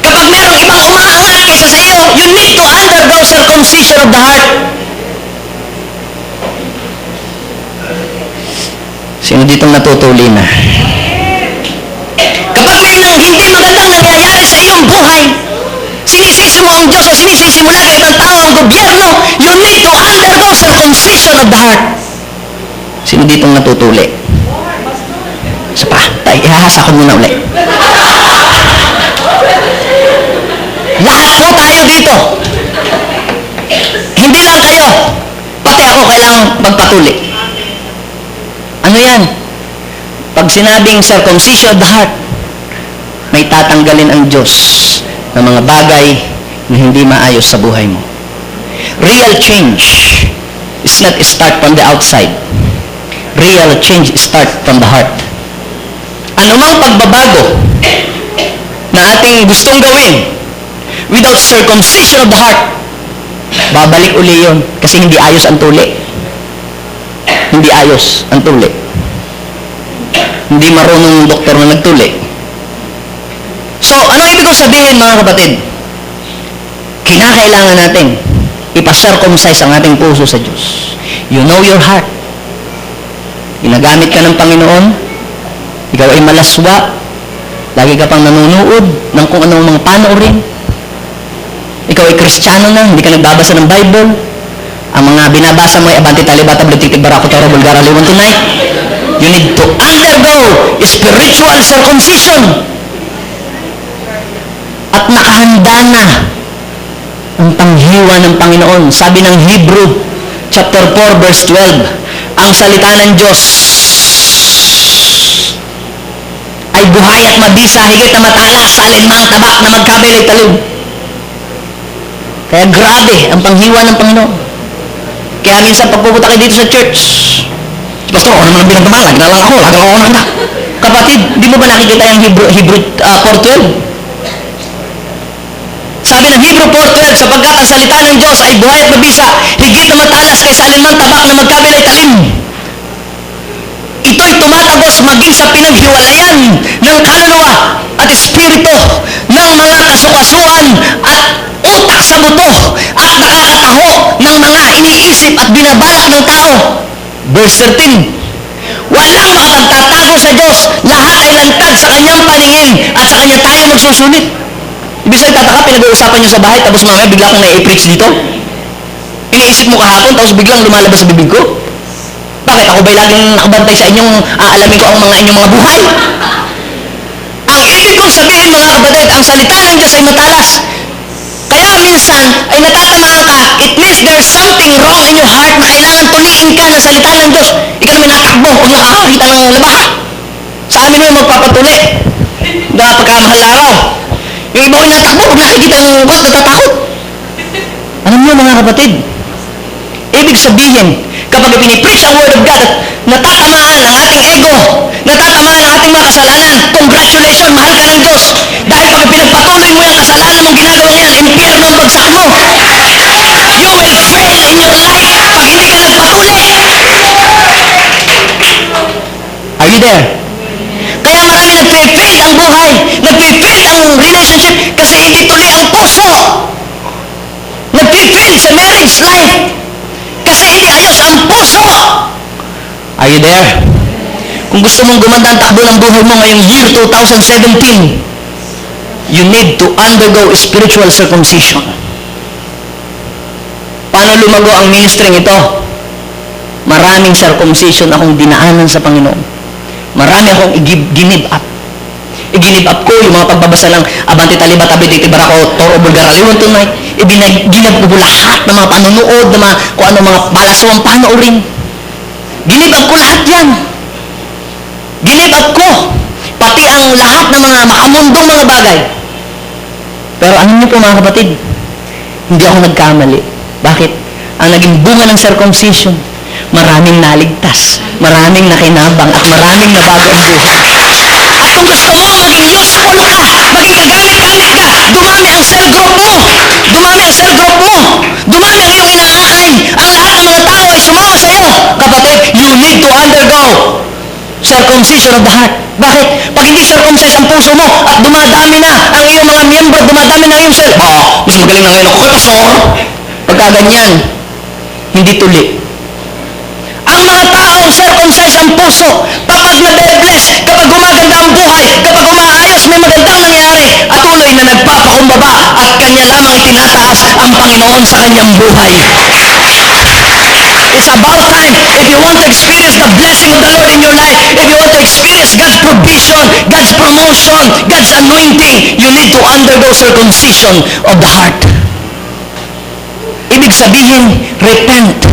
kapag merong ibang umaangat kaysa sa iyo, you need to undergo circumcision of the heart. Sino ditong natutuli na? Kapag may hindi magandang nangyayari sa iyong buhay, sinisisi mo ang Diyos o sinisisi mo lang ibang tao, ang gobyerno, you need to undergo circumcision of the heart. Sino ditong natutuli? Isa pa, ihahasa ko muna ulit. Lahat po tayo dito. Hindi lang kayo, pati ako kailangan magpatuli. Ano yan? Pag sinabing circumcision of the heart, may tatanggalin ang Diyos ng mga bagay na hindi maayos sa buhay mo. Real change is not start from the outside. Real change start from the heart. Anumang pagbabago na ating gustong gawin, without circumcision of the heart, babalik uli yun. Kasi hindi ayos ang tuli. Hindi ayos ang tuli. Hindi marunong yung doktor na nagtuli. So, ano ibig kong sabihin, mga kapatid? Kinakailangan natin ipasircumcise ang ating puso sa Diyos. You know your heart. Ginagamit ka ng Panginoon. Ikaw ay malaswa. Lagi ka pang nanunood ng kung anong mga panoorin. Ikaw ay Kristiyano na, hindi ka nagbabasa ng Bible. Ang mga binabasa mo ay Abante Talibata Blitik Barako Toro Bulgara Liwan Tonight. You need to undergo spiritual circumcision. At nakahanda na ang panghiwa ng Panginoon. Sabi ng Hebrew chapter 4 verse 12, ang salita ng Diyos ay buhay at mabisa, higit na matalas sa alinmang tabak na magkabilang talog. Kaya grabe ang panghiwa ng Panginoon. Kaya minsan pagpupunta kayo dito sa church, Pastor, ako naman ang binagdama, lagi na lang ako nakita. Kapatid, di mo ba nakikita yung Hebrew 4.12? Sabi ng Hebrew 4.12, sapagkat ang salita ng Diyos ay buhay at mabisa, higit na matalas kaysa alinmang tabak na magkabilay talim. Ito'y tumatagos maging sa pinaghiwalayan ng kaluluwa at espiritu ng mga kasukasuan at utak sa buto at nakakataho ng mga iniisip at binabalak ng tao. Verse 13, walang makapagtatago sa Diyos, lahat ay lantad sa kanyang paningin at sa kanya tayo magsusulit. Ibig sabihin, tataka, pinag-uusapan nyo sa bahay, tapos mamaya bigla kong na-preach dito. Iniisip mo kahapon, tapos biglang lumalabas sa bibig ko. Bakit? Ako ba'y laging nakabantay sa inyong, aalamin ko ang mga inyong mga buhay? Ang ibig kong sabihin, mga kapatid, ang salita ng Diyos ay matalas. Kaya minsan ay natatamaan ka, it means there's something wrong in your heart na kailangan tuliin ka ng salita ng Diyos. Ikaw naman natakbo, kung nakakakita ng labaha. Sa amin yung magpapatuli. Dahil pagkamahal araw. Yung iba ko natakbo, pag nakikita ng kot, natatakot. Alam niyo mga kapatid, ibig sabihin, kapag pinipreach ang Word of God at natatamaan ang ating ego, natatamaan ang ating mga kasalanan, congratulations, mahal ka ng Diyos. Dahil pag pinagpatuloy mo yung kasalanan mong ginagawa yan, impyerno ang bagsak mo. You will fail in your life pag hindi ka nagpatuloy. Are you there? Kaya marami nagpe-fail ang buhay, nagpe-fail ang relationship kasi hindi tuloy ang puso. Nagpe-fail sa marriage life kasi hindi ayos ang puso. Are you there? Kung gusto mong gumanda ang takbo ng buhay mo ngayong year 2017, you need to undergo spiritual circumcision. Paano lumago ang ministry ito? Maraming circumcision akong dinaanan sa Panginoon. Marami akong i-give up. I-give up ko yung mga pagbabasa ng Abante Talibata Blitik Barako Toro Bulgara Liwan Tonight. Ginib ko lahat ng mga panunood, ng mga kung ano mga malaswang panoorin. Ginib up ko lahat yan. Ginib up ko pati ang lahat ng mga makamundong mga bagay. Pero ano niyo po mga kapatid? Hindi ako nagkamali. Bakit? Ang naging bunga ng circumcision, maraming naligtas, maraming nakinabang, at maraming nabago ang buhay. At kung gusto mo maging useful ka, maging kagamit-gamit ka, dumami ang cell group mo, dumami ang cell group mo, dumami ang iyong inaakay, ang lahat ng mga tao ay sumama sa iyo. Kapatid, you need to undergo circumcision of the heart. Bakit? Pag hindi circumcise ang puso mo at dumadami na ang iyong mga miyembro, dumadami na ang iyong cell, mas magaling na ngayon ako kay Pastor. Pagka ganyan, hindi tuli. Ang mga taong circumcise ang puso, kapag nabe-bless, kapag gumaganda ang buhay, kapag umaayos, may magandang nangyari, at tuloy na nagpapakumbaba at kanya lamang itinataas ang Panginoon sa kanyang buhay. It's about time. If you want to experience the blessing of the Lord in your life, if you want to experience God's provision, God's promotion, God's anointing, you need to undergo circumcision of the heart. Ibig sabihin, repent.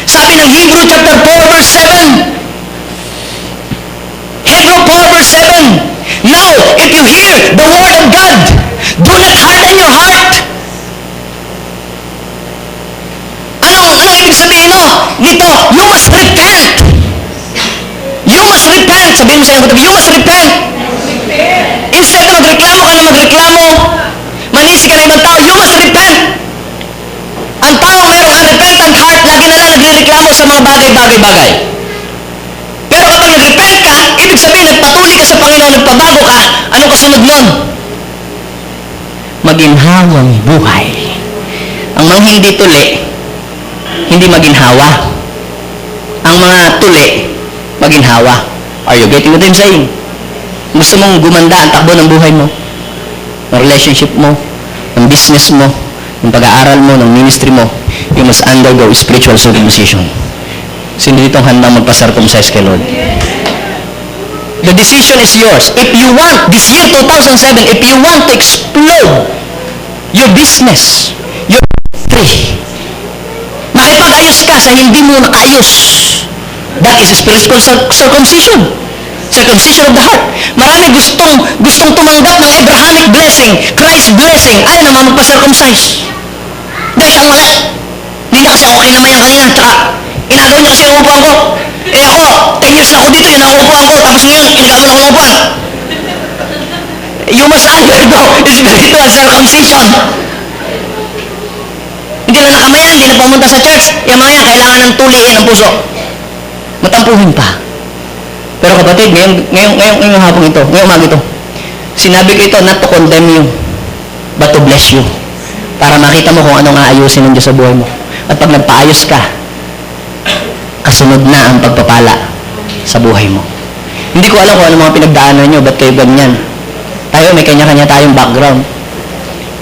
Sabi ng Hebrew chapter 4 verse 7. Hebrew 4 verse 7. Now, if you hear the word of God, do not harden your heart. Anong ibig sabihin nito? You must repent. You must repent. Sabihin mo sa iyo, you must repent. Instead na magreklamo ka na magreklamo, magsisisi ka ng ibang tao, you must repent. Ang tao mayroong unrepentant heart, lagi na lang nagrereklamo sa mga bagay-bagay-bagay. Pero kapag nag-repent ka, ibig sabihin, nagpatuloy ka sa Panginoon, nagpabago ka, anong kasunod nun? Maginhawang buhay. Ang mga hindi tuli, hindi maginhawa. Ang mga tuli, maginhawa. Are you getting what I'm saying? Gusto mong gumanda ang takbo ng buhay mo, ng relationship mo, ng business mo, ng pag-aaral mo, ng ministry mo, you must undergo spiritual circumcision. Sino dito handang magpa-circumcise kay Lord? The decision is yours. If you want, this year 2007, if you want to explode your business, your ministry, makipag-ayos ka sa hindi mo nakaayos. That is spiritual circumcision. Circumcision of the heart. Marami gustong tumanggap ng Abrahamic blessing, Christ blessing, ayaw naman magpa-circumcise. Dahil siyang mali. Hindi na kasi okay naman yan kanina. Tsaka, inagaw niya kasi yung upuan ko. Eh ako, 10 years na ako dito, yun ang upuan ko. Tapos ngayon, inagaw na ako ng upuan. You must undergo spiritual circumcision. Hindi na nakamayan, hindi na pumunta sa church. Yung mga yan, kailangan ng tuliin ng puso. Matampuhin pa. Pero kapatid, ngayong hapong ito, ngayong umaga ito, sinabi ko ito not to condemn you, but to bless you. Para makita mo kung anong aayusin ng Diyos sa buhay mo. At pag nagpaayos ka, kasunod na ang pagpapala sa buhay mo. Hindi ko alam kung ano mga pinagdaanan nyo, ba't kayo ganyan. Tayo, may kanya-kanya tayong background.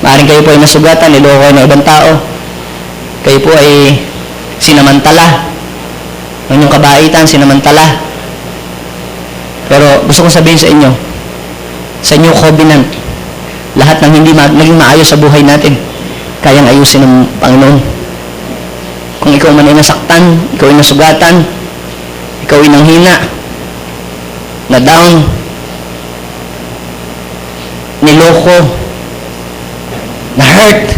Maaaring kayo po ay nasugatan, niloko ng ibang tao. Kayo po ay sinamantala. Ang inyong kabaitan, sinamantala. Pero gusto kong sabihin sa inyo, sa inyong covenant, lahat ng hindi naging maayos sa buhay natin, kayang ayusin ng Panginoon. Kung ikaw man ay nasaktan, ikaw ay nasugatan, ikaw ay nanghina, na down, niloko, na hurt,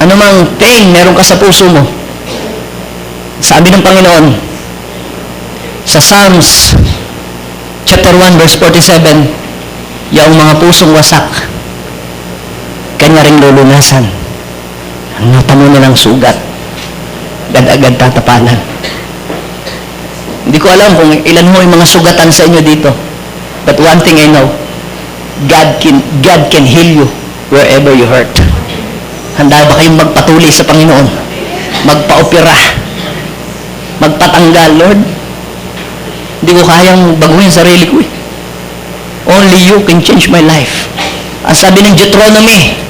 anumang pain meron ka sa puso mo, sabi ng Panginoon, sa Psalms, chapter 1, verse 47, yung mga pusong wasak, kanya ring lulunasan. Ang natamo nilang sugat, agad-agad tatapanan. Hindi ko alam kung ilan mo yung mga sugatan sa inyo dito. But one thing I know, God can heal you wherever you hurt. Handa ba kayong magpatuloy sa Panginoon? Magpa-opera? Magpatanggal, Lord? Hindi ko kayang baguhin sarili ko eh. Only you can change my life. Ang sabi ng Deuteronomy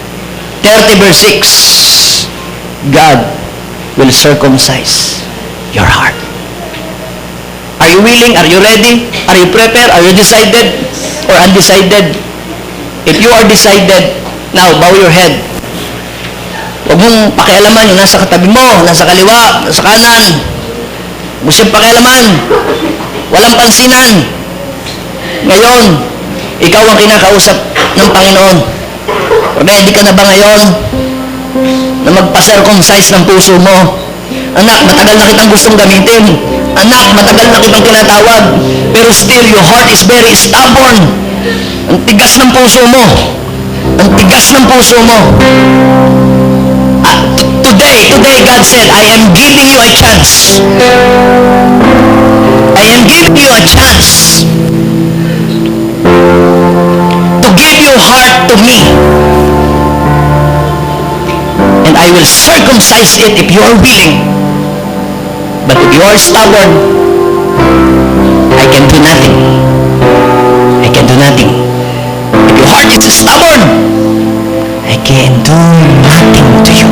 30 verse 6, God will circumcise your heart. Are you willing? Are you ready? Are you prepared? Are you decided or undecided? If you are decided, now bow your head. Huwag mong pakialaman yung nasa katabi mo, nasa kaliwa, nasa kanan. Gusto yung pakialaman. Walang pansinan. Ngayon, ikaw ang kinakausap ng Panginoon. Ready ka na ba ngayon na magpa-circumcise ng puso mo? Anak, matagal na kitang gustong gamitin. Anak, matagal na kitang tinatawag. Pero still, your heart is very stubborn. Ang tigas ng puso mo. Ang tigas ng puso mo. Today, God said, I am giving you a chance. I am giving you a chance to give your heart to me. And I will circumcise it if you are willing. But if you are stubborn, I can do nothing. I can do nothing. If your heart is stubborn, I can do nothing to you.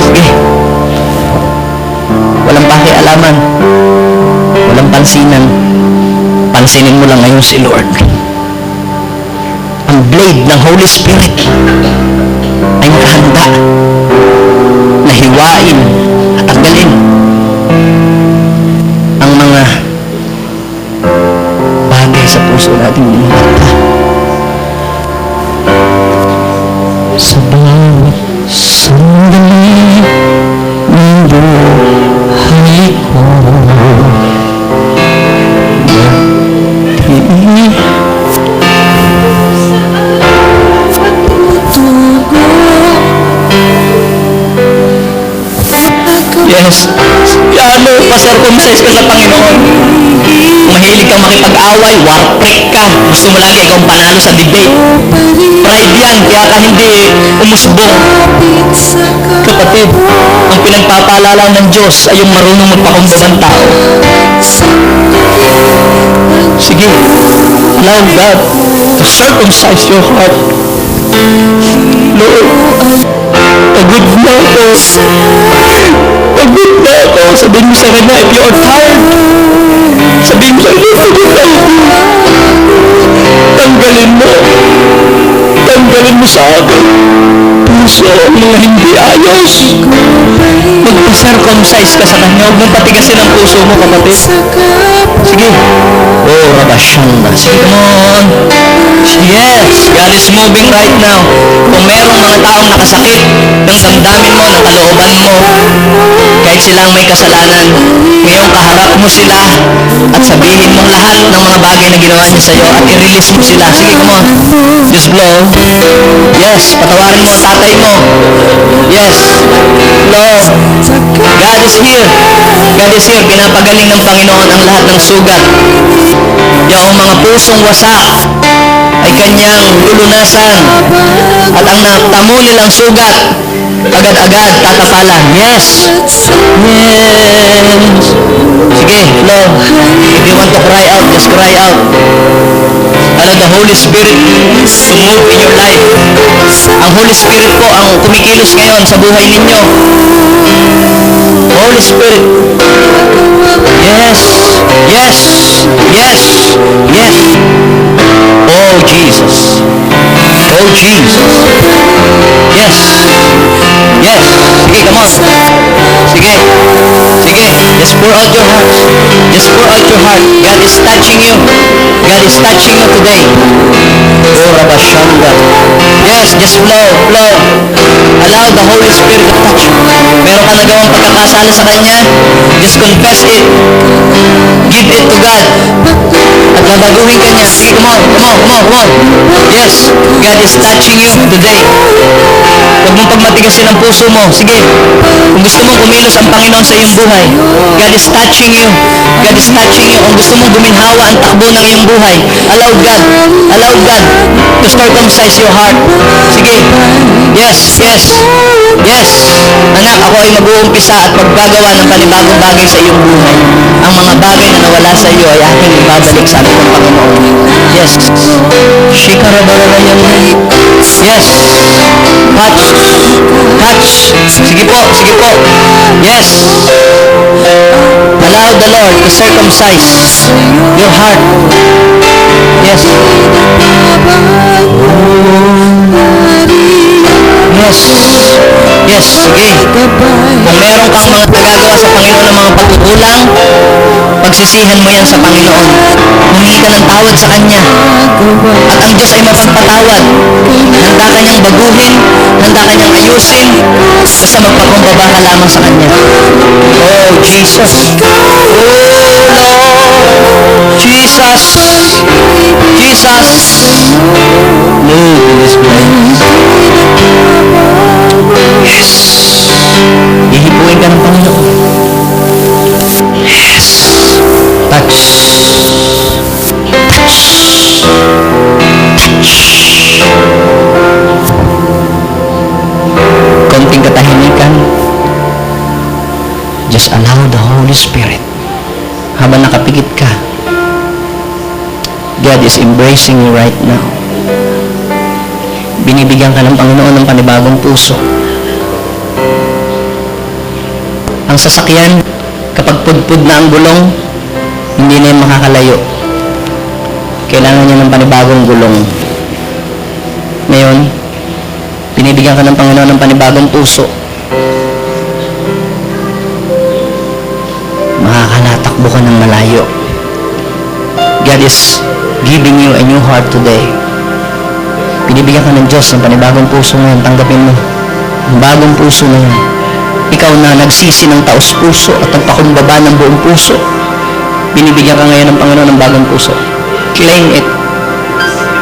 Sige. Walang pakialaman. Walang pansinan. Pansinin mo lang ngayon si Lord. Ang blade ng Holy Spirit ay nakahanda na hiwain at tanggalin ang mga bagay sa puso natin minumata. Sa bawat sandali ng buhay ko, Diyos. Lalo pa-circumcise ka sa Panginoon. Mahilig kang makipag-away, warprik ka. Gusto mo lagi ikaw ang panalo sa debate. Pride yan, kaya ka hindi umusbong. Kapatid, ang pinagpapaalala ng Diyos ay yung marunong magpakumbabang tao. Sige, allow God to circumcise your heart. Lord, pagod na ako. Pagod na ako. Sabihin mo sa kanya, if you are tired, sabihin mo sa kanya, pagod na ako. Tanggalin mo. Tanggalin mo sa akin. Puso ang mga hindi ayos. Magpa-circumcise ka sa kanya. Huwag mong patigasin ang puso mo, kapatid. Sige. Oh, Rabashanda. Sige, come on. Yes, God is moving right now. Kung merong mga taong nakasakit ng damdamin mo, ng kalooban mo, kahit sila ang may kasalanan, ngayon kaharap mo sila at sabihin mo lahat ng mga bagay na ginawa niya sa iyo at i-release mo sila. Sige, come on. Just blow. Yes, patawarin mo ang tatay mo. Yes. Lord, God is here. God is here. Pinapagaling ng Panginoon ang lahat ng sugat. Yung mga pusong wasak ay kanyang lulunasan at ang natamo nilang sugat agad-agad tatapalan. Yes. Yes. Sige, Lord. If you want to cry out, just cry out. Allow the Holy Spirit to move in your life. Ang Holy Spirit po ang kumikilos ngayon sa buhay ninyo. Holy Spirit. Yes. Yes. Yes. Yes. Oh, Jesus. Oh, Jesus. Yes. Yes. Sige, come on. Sige. Sige. Just pour out your heart. Just pour out your heart. God is touching you. God is touching you today. Oh, Rabashanda. Yes, just flow, flow. Allow the Holy Spirit to touch you. Meron ka nagawang pagkakasala sa Kanya, just confess it. Give it to God. At babaguhin ka niya. Sige, come on, come on, come on, come on. Yes, God is touching you today. Huwag mong pagmatigasin ang puso mo. Sige, kung gusto mong kumilos ang Panginoon sa iyong buhay, God is touching you. God is touching you. Kung gusto mong guminhawa ang takbo ng iyong buhay, allow God to circumcise your heart. Sige. Yes, yes, yes. Anak, ako ay mag-uumpisa at maggagawa ng panibagong bagay sa iyong buhay. Ang mga bagay na nawala sa iyo ay aking ibabalik sa ating Panginoon. Yes. Shikarabararayan. Yes. Touch. Touch. Sige po, sige po. Yes. Allow the Lord to circumcise your heart. Yes. Yes. Yes, sige. Kung meron kang mga nagagawa sa Panginoon ng mga pagkukulang, pagsisihan mo yan sa Panginoon. Humingi ka ng tawad sa Kanya. At ang Diyos ay magpapatawad. Handa ka niyang baguhin, handa ka niyang ayusin, basta magpakumbaba ka lamang sa Kanya. Oh, Jesus. Oh, Lord. Jesus. Jesus. Move in this place. Yes. Hihipuin ka ng Panginoon. Yes. Touch. Konting katahimikan. Just allow the Holy Spirit. Habang nakapikit ka, God is embracing you right now. Binibigyan ka ng Panginoon ng panibagong puso. Ang sasakyan, kapag pudpud na ang gulong, hindi na yung makakalayo. Kailangan niya ng panibagong gulong. Ngayon, binibigyan ka ng Panginoon ng panibagong puso. Makakalatakbo ka ng malayo. God is giving you a new heart today. Binibigyan ka ng Diyos ng panibagong puso ngayon. Tanggapin mo. Ang bagong puso na yan. Ikaw na nagsisi ng taos puso at nagpakumbaba ng buong puso. Binibigyan ka ngayon ng Panginoon ng bagong puso. Claim it.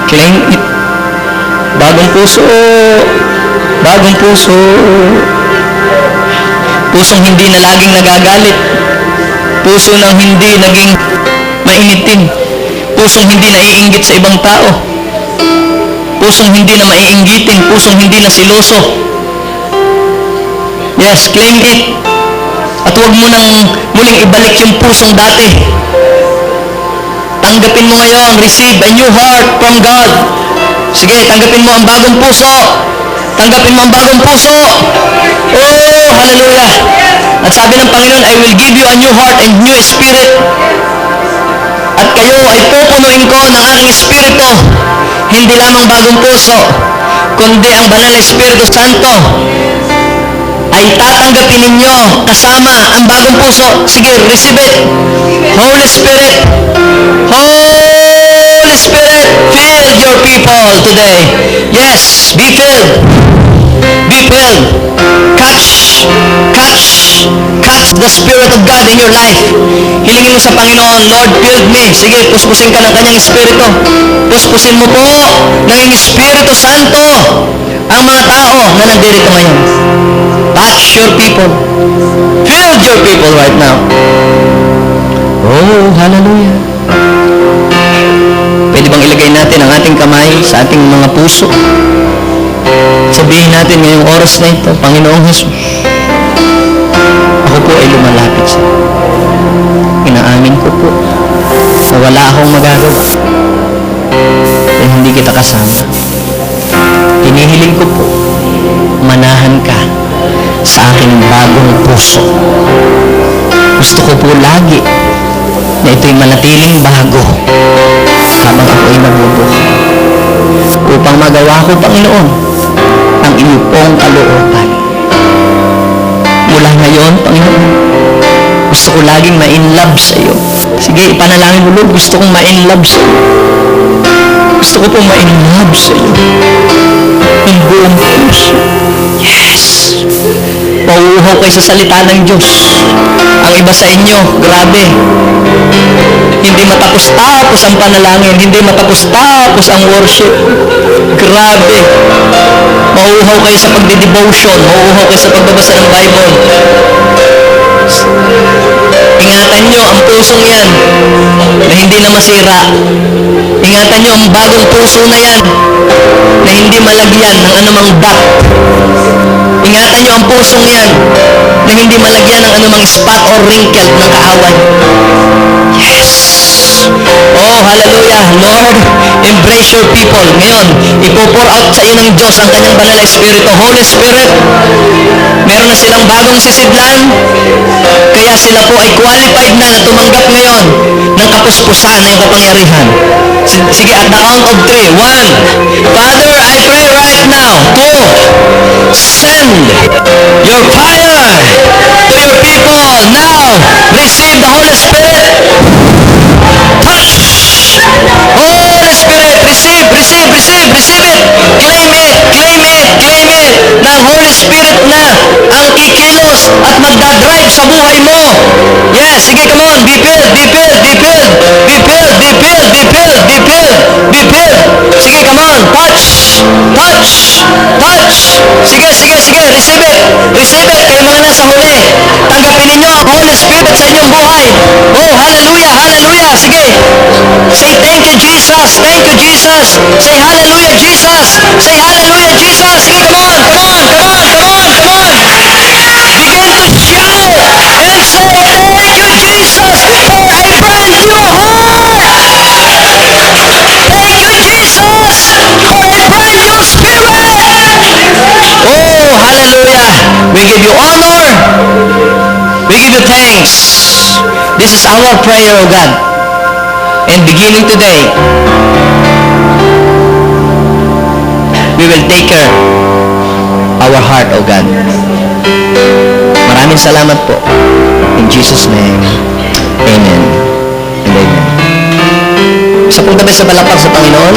Claim it. Bagong puso. Bagong puso. Pusong hindi na laging nagagalit. Puso ng hindi naging mainitin. Pusong hindi naiinggit sa ibang tao. Pusong hindi na maiinggitin. Pusong hindi na siloso. Yes, claim it. At huwag mo nang muling ibalik yung pusong dati. Tanggapin mo ngayon. Receive a new heart from God. Sige, tanggapin mo ang bagong puso. Tanggapin mo ang bagong puso. Oh, hallelujah. At sabi ng Panginoon, I will give you a new heart and new spirit. At kayo ay pupunuin ko ng aking espiritu. Hindi lamang bagong puso, kundi ang banal na Espiritu Santo ay tatanggapin ninyo kasama ang bagong puso. Sige, receive it. Holy Spirit. Holy Spirit, fill your people today. Yes, be filled. Be filled. Catch the Spirit of God in your life. Hilingin mo sa Panginoon, Lord, fill me. Sige, puspusin ka ng kanyang Espiritu. Puspusin mo po ng Espiritu Santo ang mga tao na nandirito ngayon. Touch your people. Fill your people right now. Oh, hallelujah. Pwede bang ilagay natin ang ating kamay sa ating mga puso? Sabihin natin ngayong oras na ito, Panginoong Jesus, ako po ay lumalapit sa iyo. Inaamin ko po na wala akong magagawa na hindi kita kasama. Hinihiling ko po, manahan ka sa aking bagong puso. Gusto ko po lagi na ito'y manatiling bago habang ako'y nabubuhay. Upang magawa ko, Panginoon, ang iyong pong kalooban. Mula ngayon, Panginoon, gusto ko laging ma-in-love sa iyo. Sige, ipanalangin mo, Lord, gusto kong ma-in-love sa iyo. Gusto ko pong ma-in-love sa iyo. Ang buong puso. Yes! Mauuhaw kayo sa salita ng Diyos. Ang iba sa inyo, grabe. Hindi matapos-tapos ang panalangin. Hindi matapos-tapos ang worship. Grabe. Mauuhaw kayo sa pagdidevotion. Mauuhaw kayo sa pagbabasa ng Bible. Ingatan nyo ang pusong yan na hindi na masira. Ingatan nyo ang bagong puso na yan na hindi malagyan ng anumang dot. Ingatan nyo ang pusong yan na hindi malagyan ng anumang spot or wrinkle ng kaaway. Yes! Oh, hallelujah! Lord, embrace your people. Ngayon, ipo-pour out sa iyo ng Diyos ang kanyang banal na Espiritu. Holy Spirit, meron na silang bagong sisidlan, kaya sila po ay qualified na tumanggap ngayon ng kapuspusan ng kapangyarihan. Sige, at the count of 3. 1. Father, I pray right now. 2. Send your fire to your people. Now, receive the Holy Spirit. Touch. Holy Spirit, receive it. Claim it. Na ang Holy Spirit na ang kikilos at magdadrive sa buhay mo. Yes, sige, come on. Be filled. Sige, come on. Touch. Sige. Receive it. Kayo mga nasa huli. Tanggapin ninyo ang Holy Spirit sa inyong buhay. Oh, hallelujah. Sige. Say thank you, Jesus. Say hallelujah, Jesus. Sige, come on. Begin to shout and say thank you, Jesus, for a brand new heart. Thank you, Jesus, for a brand new spirit. Oh, hallelujah. We give you honor. We give you thanks. This is our prayer, O God. And beginning today, we will take care our heart, O God. Maraming salamat po. In Jesus' name, amen and amen. Sa pong gabi sa balakpak sa Panginoon.